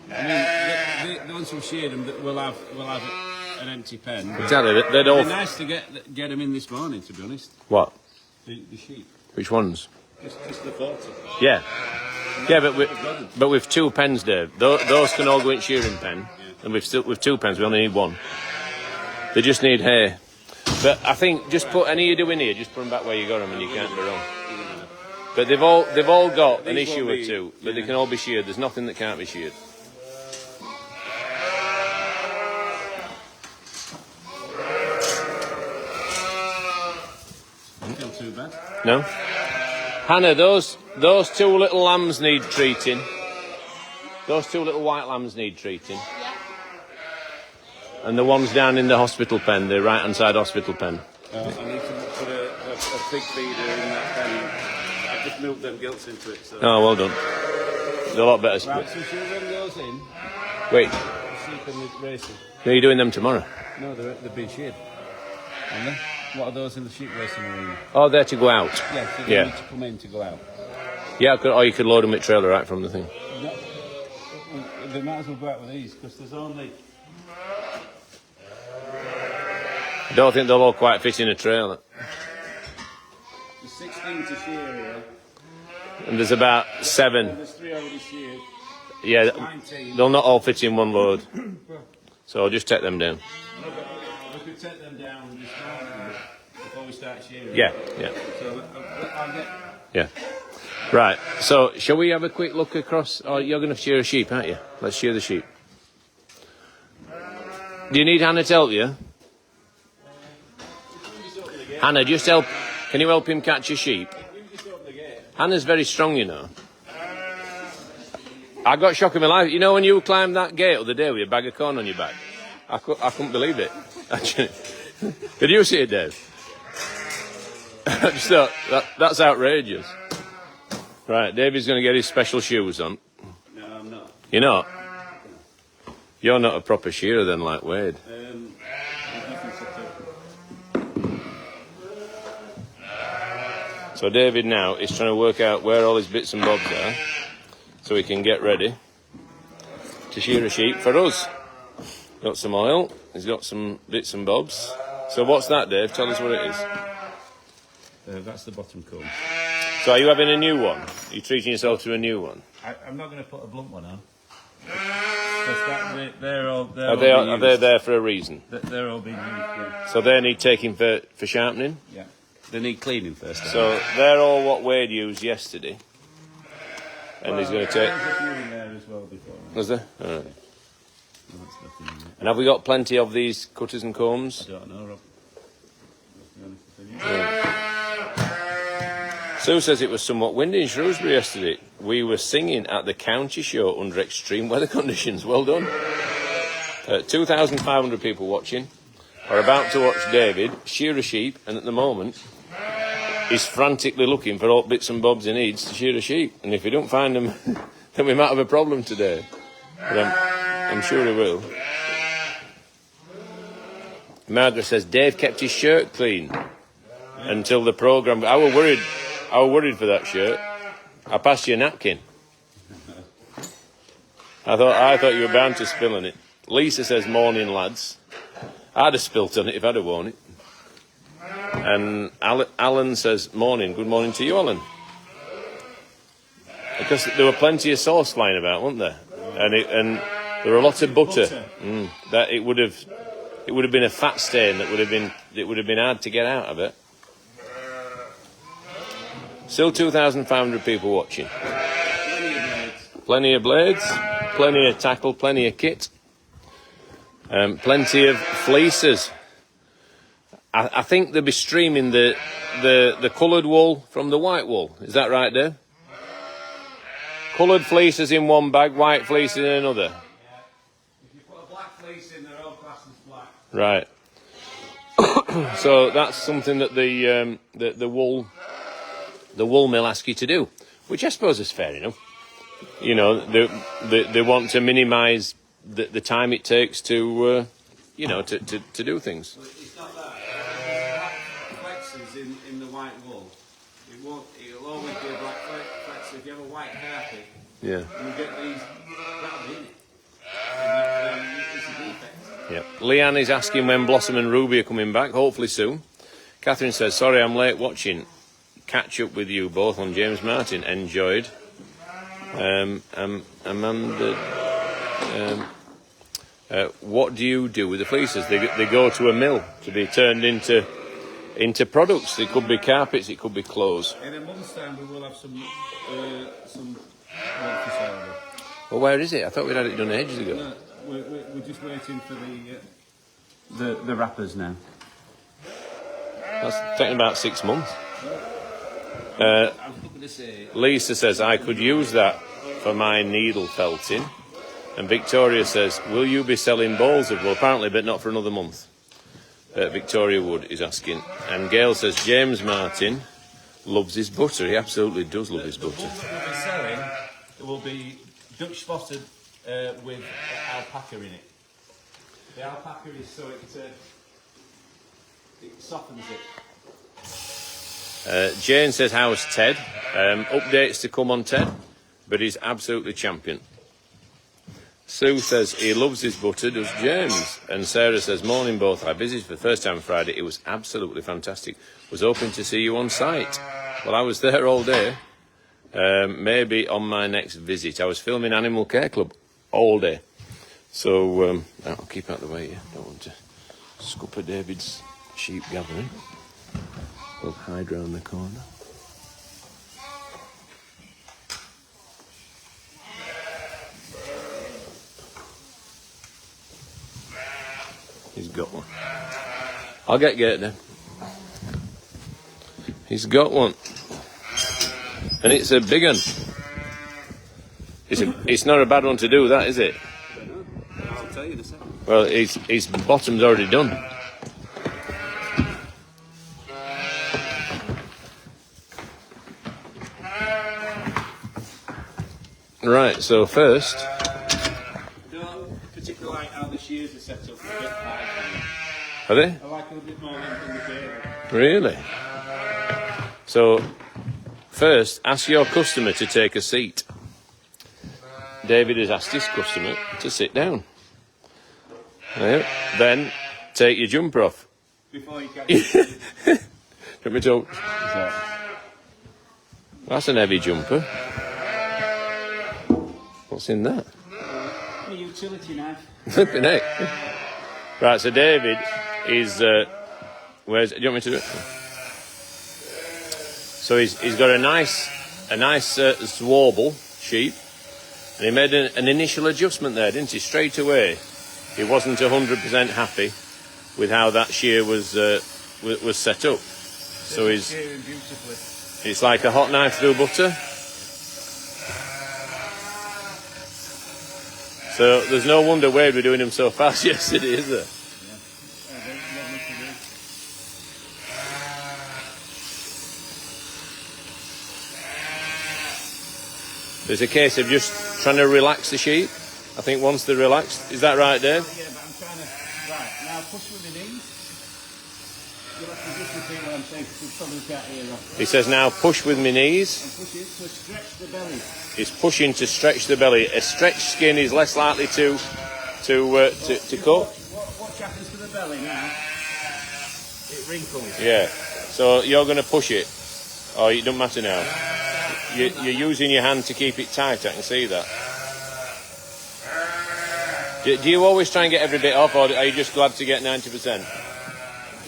I mean, the ones who sheared them, we'll have an empty pen. Exactly, they'd all... It'd be nice to get them in this morning, to be honest. What? The sheep. Which ones? Just the 40. Yeah. Yeah, but with 2 pens, Dave. Those can all go in shearing pen, and with 2 pens, we only need 1. They just need hay. But I think just put any you do in here, just put them back where you got them, and you can't go wrong. But they've all got an issue or two, but they can all be sheared. There's nothing that can't be sheared. Don't feel too bad. No? Hannah, those 2 little lambs need treating. Those 2 little white lambs need treating. Yeah. And the ones down in the hospital pen, the right-hand side hospital pen. I need to put a pig feeder in that pen. I've just moved them gilts into it. So. Oh, well done. They're a lot better split. Right, so should we bring those in? Wait, Sheep and the racing. are you doing them tomorrow? No, they've been sheared. Aren't they? What are those in the sheep racing arena? Oh, they're to go out. Yeah, so they need to come in to go out. Yeah, or you could load them with trailer right from the thing. No, they might as well go out with these, because there's only... I don't think they'll all quite fit in a trailer. There's 16 to shear here. And there's about 7. There's 3 already sheared. Yeah, 19. they'll not all fit in one load. So I'll just take them down. We could take them down this morning before we start shearing. Yeah. So I'll get... Yeah. Right, so shall we have a quick look across? Oh, you're going to shear a sheep, aren't you? Let's shear the sheep. Do you need Hannah to help you? Hannah, just help. Can you help him catch a sheep? Hannah's very strong, you know. I got shock in my life. You know when you climbed that gate the other day with a bag of corn on your back? I couldn't believe it. Actually. Did you see it, Dave? I just thought, that's outrageous. Right, David's going to get his special shoes on. No, I'm not. You're not? You're not a proper shearer then, like Wade. So David now is trying to work out where all his bits and bobs are so he can get ready to shear a sheep for us. Got some oil, he's got some bits and bobs. So what's that, Dave? Tell us what it is. That's the bottom comb. So are you having a new one? Are you treating yourself to a new one? I'm not going to put a blunt one on. They're all Are they there for a reason? They're all being used, yeah. So they need taking for sharpening? Yeah. They need cleaning first. So they're all what Wade used yesterday. And he's going to take... There's a few in there as well before. Was there? All right. No, that's nothing in there. And have we got plenty of these cutters and combs? I don't know, Rob. Sue says it was somewhat windy in Shrewsbury yesterday. We were singing at the county show under extreme weather conditions. Well done. 2,500 people watching. Are about to watch David shear a sheep, and at the moment he's frantically looking for all bits and bobs he needs to shear a sheep. And if we don't find them, then we might have a problem today. But I'm sure he will. Margaret says Dave kept his shirt clean until the programme. I was worried for that shirt. I passed you a napkin. I thought you were bound to spill on it. Lisa says, morning, lads. I'd have spilt on it if I'd have worn it. And Alan says, morning. Good morning to you, Alan. Because there were plenty of sauce flying about, weren't there? And there were a lot of butter. That it would have been a fat stain that would have been hard to get out of it. Still 2,500 people watching. Plenty of blades, plenty of tackle, plenty of kit, plenty of fleeces. I think they'll be streaming the coloured wool from the white wool. Is that right, Dave? Coloured fleeces in one bag, white fleeces in another. Yeah. If you put a black fleece in, they're all classed as black. Right. So that's something that the wool mill ask you to do, which I suppose is fair enough. You know, they want to minimise the time it takes to to do things. But it's not that. Black flexes in the white wool. It'll always be a black flex. If you have a white carpet, Yeah. you get these. That'll be in it. It's a defect. Yeah. Leanne is asking when Blossom and Ruby are coming back. Hopefully soon. Catherine says, "Sorry, I'm late watching. Catch up with you both on James Martin. Enjoyed." Amanda, what do you do with the fleeces? They go to a mill to be turned into products. It could be carpets, it could be clothes. In a month's time, we will have some work for sale. Well, where is it? I thought we'd had it done ages ago. No, we're just waiting for the wrappers now. That's taking about 6 months. I was looking to say. Lisa says, I could use that for my needle felting. And Victoria says, will you be selling balls of wool? Apparently, but not for another month. Victoria Wood is asking. And Gail says, James Martin loves his butter. He absolutely does love his butter. The butter we'll be selling will be Dutch spotted with alpaca in it. The alpaca is so it softens it. Jane says, how's Ted? Updates to come on Ted, but he's absolutely champion. Sue says he loves his butter, does James. And Sarah says, morning both. I visited for the first time Friday. It was absolutely fantastic. Was hoping to see you on site. Well, I was there all day. Maybe on my next visit. I was filming Animal Care Club all day. So I'll keep out of the way here. Don't want to scupper David's sheep gathering. We'll hide round the corner. He's got one. I'll get then. He's got one. And it's a big one. It's not a bad one to do, that, is it? I'll tell you in a second. Well, his bottom's already done. Right, so first... I don't particularly like how the shears are set up. A bit high. Are they? I like a little bit more length in the table. Really? So, first, ask your customer to take a seat. David has asked his customer to sit down. Right. Then, take your jumper off. Before you catch it. Let me talk. That's an heavy jumper. What's in that? A utility knife. Flipping heck. Right, so David is... where's... Do you want me to do it? So he's got a nice Zwarble sheep, and he made an initial adjustment there, didn't he? Straight away, he wasn't 100% happy with how that shear was set up. So he's shearing beautifully. It's like a hot knife through butter. So there's no wonder Wade were doing him so fast yesterday, is there? There's a case of just trying to relax the sheep. I think once they're relaxed, is that right, Dave? Yeah, but I'm trying to... Right, now push with the knees. You'll have to just repeat what I'm saying because you probably can't hear that. He says now push with my knees. And push it to stretch the belly. He's pushing to stretch the belly. A stretched skin is less likely to cut. What happens to the belly now? It wrinkles. Yeah. So you're going to push it. Oh, it doesn't matter now. You're using your hand to keep it tight. I can see that. Do you always try and get every bit off, or are you just glad to get 90%? I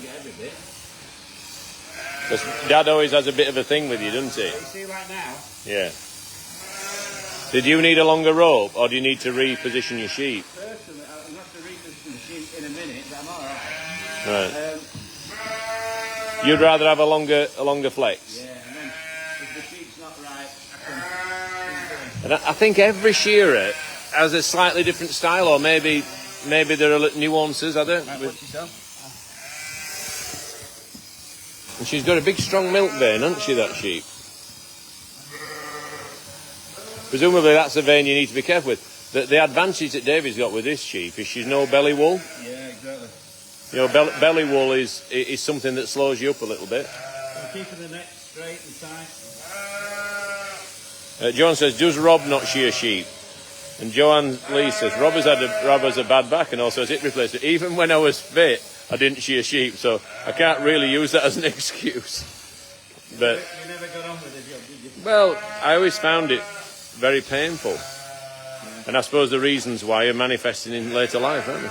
get every bit. Because Dad always has a bit of a thing with you, doesn't he? You see right now? Yeah. Did you need a longer rope, or do you need to reposition your sheep? Personally, I'll have to reposition the sheep in a minute, but I'm alright. Right. You'd rather have a longer flex? Yeah, and then if the sheep's not right, I And I think every shearer has a slightly different style, or maybe there are nuances, I don't know. watch yourself. And she's got a big strong milk vein, hasn't she, that sheep? Presumably that's a vein you need to be careful with. The advantage that David's got with this sheep is she's no belly wool. Yeah, exactly. You know, belly wool is something that slows you up a little bit. So keeping the neck straight and tight. John says, does Rob not shear sheep? And Joanne Lee says, Rob has a bad back and also has hip replacement. Even when I was fit, I didn't shear sheep, so I can't really use that as an excuse. But You never got on with the job, did you? well, I always found it very painful. And I suppose the reasons why are manifesting in later life, aren't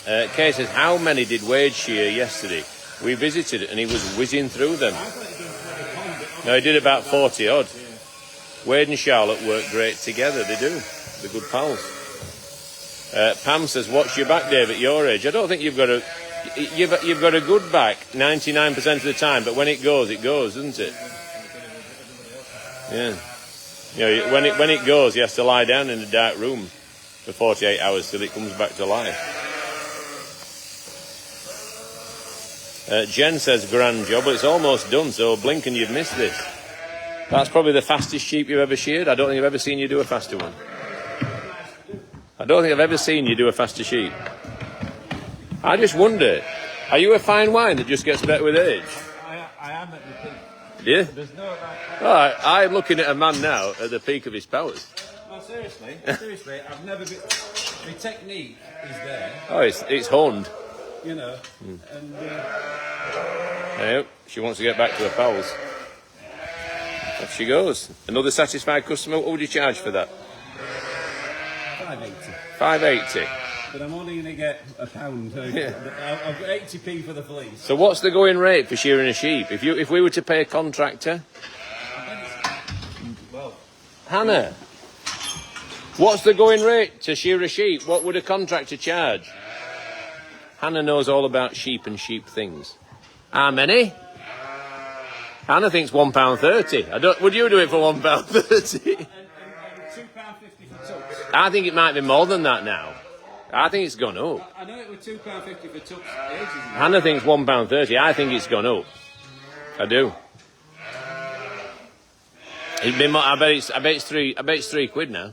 they? Kay says, how many did Wade shear yesterday? We visited and he was whizzing through them. No, he did about 40 odd. Wade and Charlotte work great together, they do. They're good pals. Pam says, watch your back, Dave, at your age. I don't think you've got a good back 99% of the time, but when it goes, doesn't it? Yeah. You know, when it goes, he has to lie down in a dark room for 48 hours till it comes back to life. Jen says, grand job, but it's almost done, so blink and you've missed this. That's probably the fastest sheep you've ever sheared. I don't think I've ever seen you do a faster one. I don't think I've ever seen you do a faster sheep. I just wonder, are you a fine wine that just gets better with age? I am at the peak. Yeah? There's no like. All right, I'm looking at a man now at the peak of his powers. No, seriously, I've never been. My technique is there, Oh, it's honed. you know, and Yep, she wants to get back to her pals. Off she goes. Another satisfied customer. What would you charge for that? 580. $5.80. But I'm only going to get £1. Yeah. I've got 80p for the fleece. So what's the going rate for shearing a sheep? If we were to pay a contractor, Well, Hannah, what's the going rate to shear a sheep? What would a contractor charge? Hannah knows all about sheep and sheep things. How many? Hannah thinks £1.30. Would you do it for £1.30? and £2.50 for tubs. I think it might be more than that now. I think it's gone up. I know it was £2.50 for tubs ages ago. Hannah thinks £1.30. I think it's gone up. I do. It'd be more, I bet it's £3 now.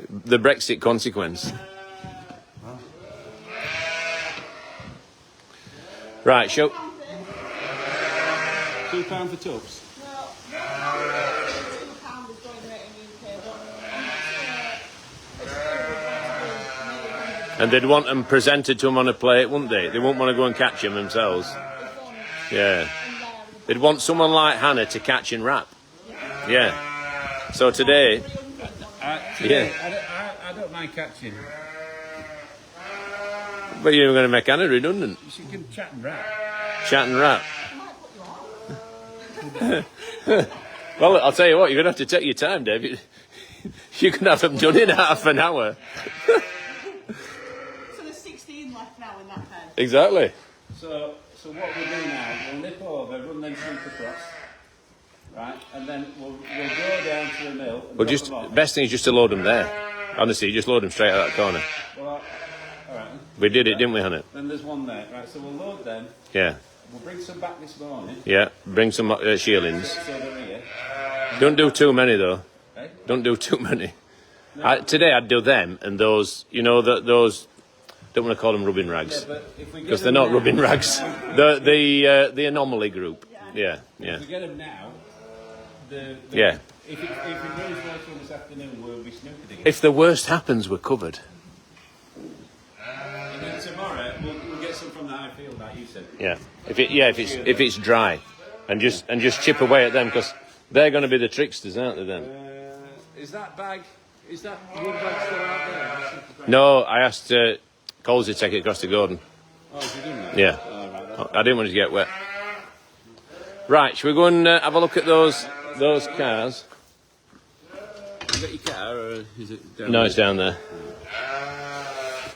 The Brexit consequence. Right, show. £2 for tubs. Well, £2 is going rate in UK, but And they'd want them presented to them on a plate, wouldn't they? They wouldn't want to go and catch them themselves. Yeah. They'd want someone like Hannah to catch and wrap. Yeah. So today, I don't mind catching. but you're going to make Hannah redundant. She can chat and rap. Chat and wrap. Well, I'll tell you what, you're going to have to take your time, David. You can have them done in half an hour. so there's 16 left now in that pen. Exactly. So what we'll do now, we'll nip over, run them sheep across, right, and then we'll go down to the mill. And Well, drop just them off. best thing is just to load them there. Honestly, just load them straight out that corner. Well, all right. We did it, didn't we, Hannah? Then there's one there, right? So we'll load them. Yeah. We'll bring some back this morning. Yeah. Bring some shearlings. So they're here. Don't do too many though. Eh? Don't do too many. Today I'd do them and those, you know, those Don't want to call them rubbing rags but if we get because they're them not now- rubbing rags. The anomaly group. Yeah, yeah, If we get them now, yeah. If it rains later on this afternoon, we'll be snookered again. If the worst happens, we're covered. And then tomorrow, we'll get some from the high field, like you said. Yeah. If it's dry, and just chip away at them because they're going to be the tricksters, aren't they? Then. Is that wood bag still out there? No, I asked Coles to take it across to Gordon. Oh, is he doing that? Yeah. Oh, right, that's I didn't want it to get wet. Right, shall we go and have a look at those cars? You got your car, or is it down No, it's down there.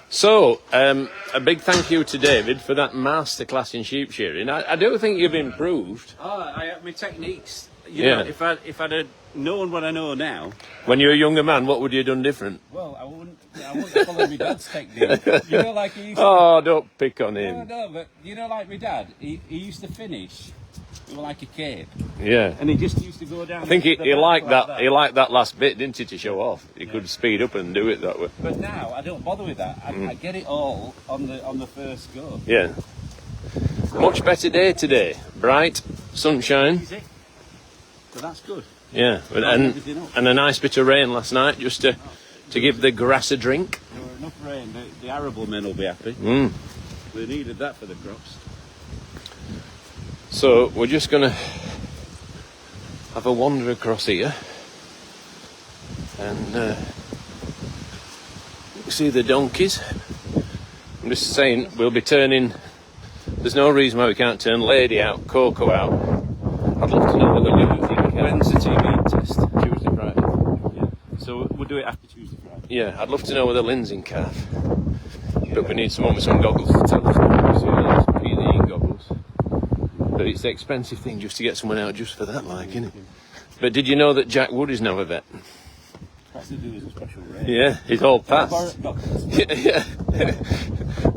So, a big thank you to David for that masterclass in sheep shearing. I do think you've improved. Oh, my techniques. Yeah. Know, if I'd have known what I know now, When you were a younger man, what would you have done different? well, I wouldn't follow my dad's technique. You know, like he used to. Oh, don't pick on No, him. no, but you know, like my dad, he used to finish with like a cape, Yeah. and he just used to go down. I think he the back liked like that. He liked that last bit, didn't he, to show off? He could speed up and do it that way. But now I don't bother with that. I get it all on the first go. Yeah. Much better day today. Bright, sunshine. Easy. So that's good. Yeah. And a nice bit of rain last night just to give the grass a drink. There were enough rain. The arable men will be happy. Mm. They needed that for the crops. So we're just going to have a wander across here and see the donkeys. I'm just saying we'll be turning. There's no reason why we can't turn Lady out, Coco out. I'd love to know whether When's the TV test? Tuesday, Friday. Yeah. So we'll do it after Tuesday, Friday. Yeah, I'd love to know whether Lynn's in calf. But we need someone with some goggles to tell us. So those PDE goggles. But it's the expensive thing just to get someone out just for that, like, isn't it? But did you know that Jack Wood is now a vet? Perhaps they do as a special rate. Yeah, he's all passed. Yeah.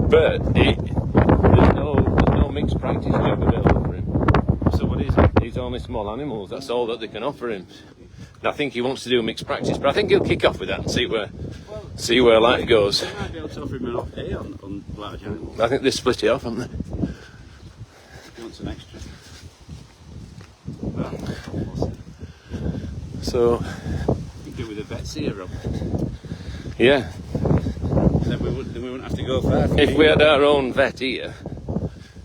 But there's no mixed practice job available for him. So what is it? He's only small animals. That's all that they can offer him. And I think he wants to do mixed practice, but I think he'll kick off with that and see where life goes. They might be able to offer him an off day on large animals. I think they split it off, haven't they? He wants an extra. So, You could do with a vet's here, Rob. yeah. Then we wouldn't have to go far. If we had our own vet here,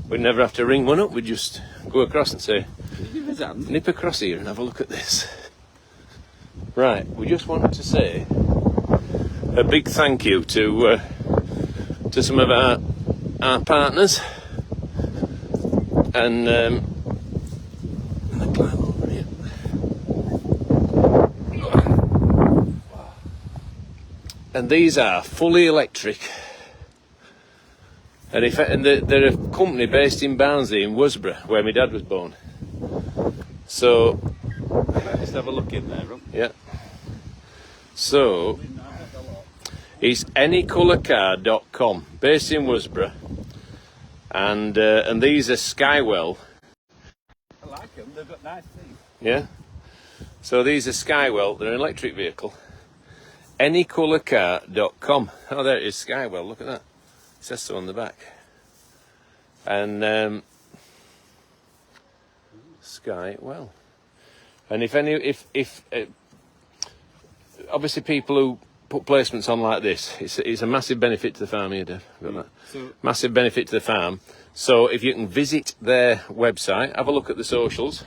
we'd never have to ring one up. We'd just go across and say, Did you give his hand? nip across here and have a look at this. Right, we just wanted to say a big thank you to some of our partners and I'll climb over here. And these are fully electric. And they're a company based in Barnsley in Worsborough, where my dad was born. So, Let's have a look in there, Rob. yeah. So, it's anycolourcar.com, based in Worsborough. And these are Skywell. I like them. They've got nice teeth. Yeah. So these are Skywell. They're an electric vehicle. Anycolourcar.com. Oh, there it is, Skywell. Look at that. It says so on the back. And Skywell. And if obviously people who put placements on like this, it's a massive benefit to the farm here, Dave. Got that? So Massive benefit to the farm. So if you can visit their website, have a look at the socials.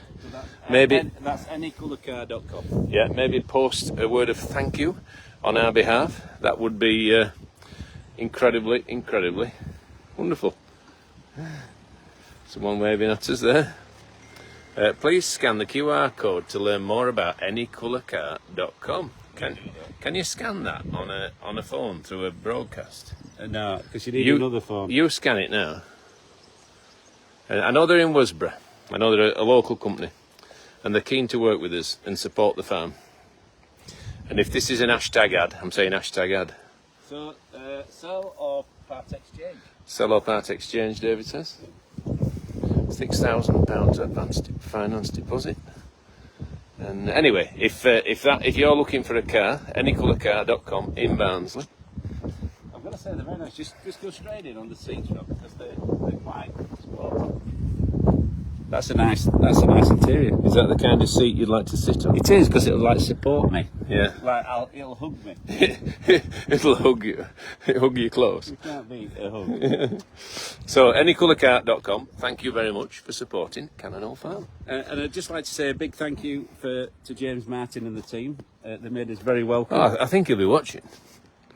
Maybe that's anycolourcar.com. Yeah, maybe post a word of thank you on our behalf. That would be incredibly wonderful. Someone waving at us there. Please scan the QR code to learn more about anycolourcar.com. Can you scan that on a phone through a broadcast? No, because you need another form. You scan it now. I know they're in Worsborough. I know they're a local company. And they're keen to work with us and support the farm. And if this is an hashtag ad, I'm saying hashtag ad. So, sell or part exchange? Sell or part exchange, David says. £6,000 advanced finance deposit. And anyway, if you're looking for a car, anycolourcar.com in Barnsley. I've got a say, they're very nice. Just go straight in on the seats, Rob, because they're quite sport. That's a nice interior. Is that the kind of seat you'd like to sit on? It is, because it'll like support me. Yeah. Like it'll hug me. It'll hug you close. You can't beat a hug. So, anycolourcart.com, thank you very much for supporting Cannon Old Farm. And I'd just like to say a big thank you to James Martin and the team. They made us very welcome. Oh, I think he'll be watching.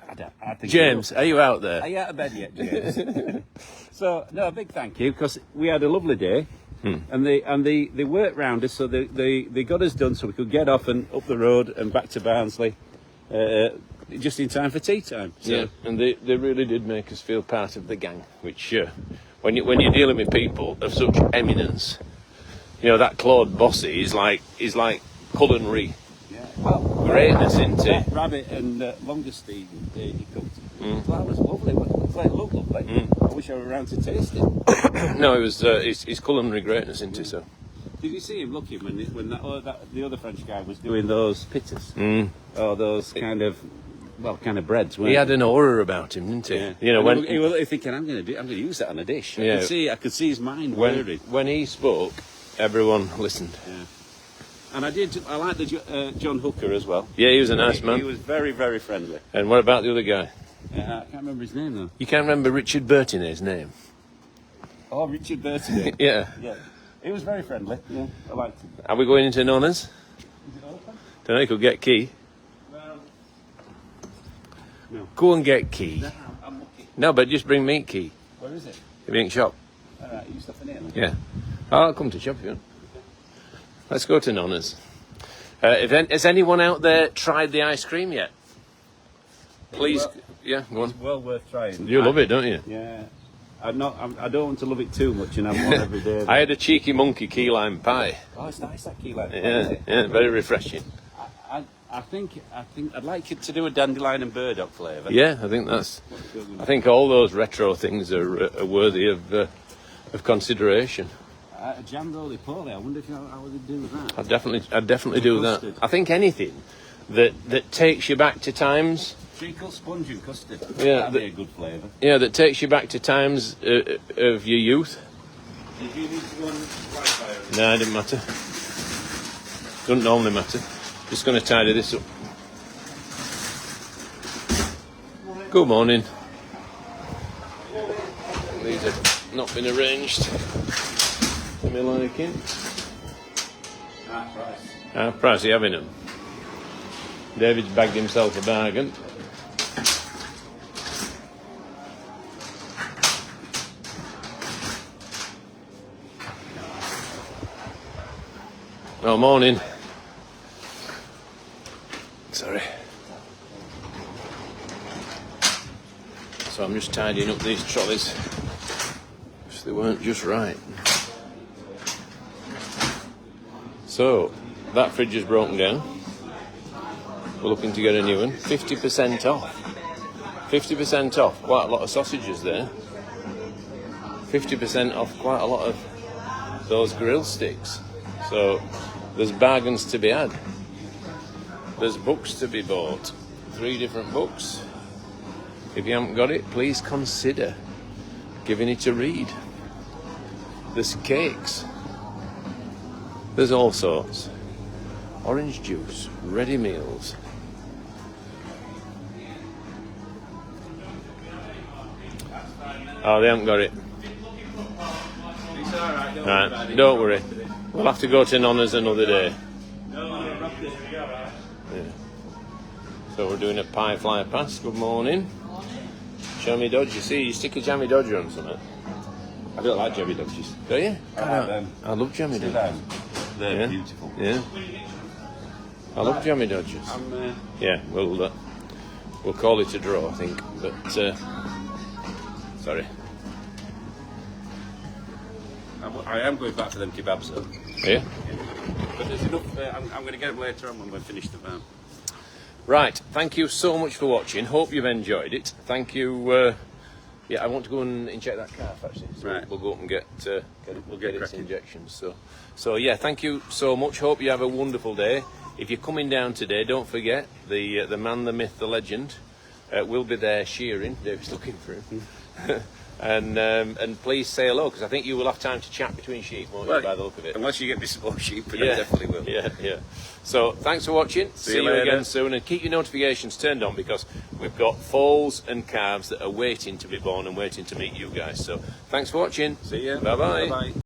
I think James, are you out there? Are you out of bed yet, James? So, no, a big thank you, because we had a lovely day. And they worked round us, so they got us done so we could get off and up the road and back to Barnsley just in time for tea time. So. Yeah, and they really did make us feel part of the gang, which when you're dealing with people of such eminence, you know, that Claude Bossy is like culinary greatness, isn't it? Rabbit and longestine he cooked. That was lovely. It looked lovely. I wish I were around to taste it. No, it was it's culinary greatness, isn't it? So. Did you see him looking when the other French guy was doing those pittas? Or those kind of breads? He had an aura about him, didn't he? Yeah. You know, and when he was thinking, I'm going to use that on a dish. Yeah. I could see his mind whirring. When he spoke, everyone listened. Yeah. And I liked the John Hooker as well. Yeah, he was a nice man. He was very, very friendly. And what about the other guy? I can't remember his name though. You can't remember Richard Burton's name? Oh, Richard Burton. Yeah. Yeah. He was very friendly. Yeah, I liked him. Are we going into Nonna's? Is it open? Don't know, you could get key. Well, no. Go and get key. No, I'm looking. No, but just bring me key. Where is it? If you ain't shop. All right, you stuff in here then? Yeah. I'll come to shop if you want. Let's go to Nonna's. Has anyone out there tried the ice cream yet? Please. Yeah, go on. It's well worth trying. You love it, don't you? Yeah. I don't want to love it too much and have one every day. I had a cheeky monkey key lime pie. Oh, it's nice that key lime. Yeah, very refreshing. I think I'd like it to do a dandelion and burdock flavour. Yeah, I think all those retro things are worthy of consideration. A jam roly-poly, I wonder how would they do that? I'd definitely do that. Custard. I think anything that takes you back to times. Treacle sponge and custard. Yeah, that'd be a good flavour. Yeah, that takes you back to times of your youth. Did you need to go on Wi-Fi? No, it didn't matter. Doesn't normally matter. Just going to tidy this up. Good morning. These have not been arranged to my liking. Half price, you having them? David's bagged himself a bargain. Oh, morning. Sorry. So I'm just tidying up these trolleys because they weren't just right. So that fridge is broken down. We're looking to get a new one. 50% off. 50% off. Quite a lot of sausages there. 50% off quite a lot of those grill sticks. So there's bargains to be had. There's books to be bought. 3 different books. If you haven't got it, please consider giving it a read. There's cakes. There's all sorts. Orange juice, ready meals. Oh, they haven't got it. It's all right, don't Right, don't worry. We'll have to go to Nonna's another day. No, Yeah. So we're doing a pie fly pass. Good morning. Jammy Dodge. You see, you stick a Jammy Dodger on something. I don't like Jammy Dodgers. Do you? I like them. I love Jammy Dodgers. They're Yeah. beautiful. Yeah. I love Jammy Dodgers. Yeah, we'll call it a draw, I think. But sorry. I am going back for them kebabs though. Yeah. But there's enough. I'm going to get them later on when we finish the van. Right. Thank you so much for watching. Hope you've enjoyed it. Thank you. Yeah, I want to go and check that calf actually. So Right. we'll go up and get We'll get its cracking. injections. So yeah, thank you so much. Hope you have a wonderful day. If you're coming down today, don't forget the man, the myth, the legend, We'll be there shearing. Dave's looking for him. And please say hello, because I think you will have time to chat between sheep, won't you, by the look of it? Unless you get me some more sheep, but I definitely will. Yeah. So thanks for watching. See you later. again soon, and keep your notifications turned on, because we've got foals and calves that are waiting to be born and waiting to meet you guys. So thanks for watching. See ya. Bye bye. Bye-bye.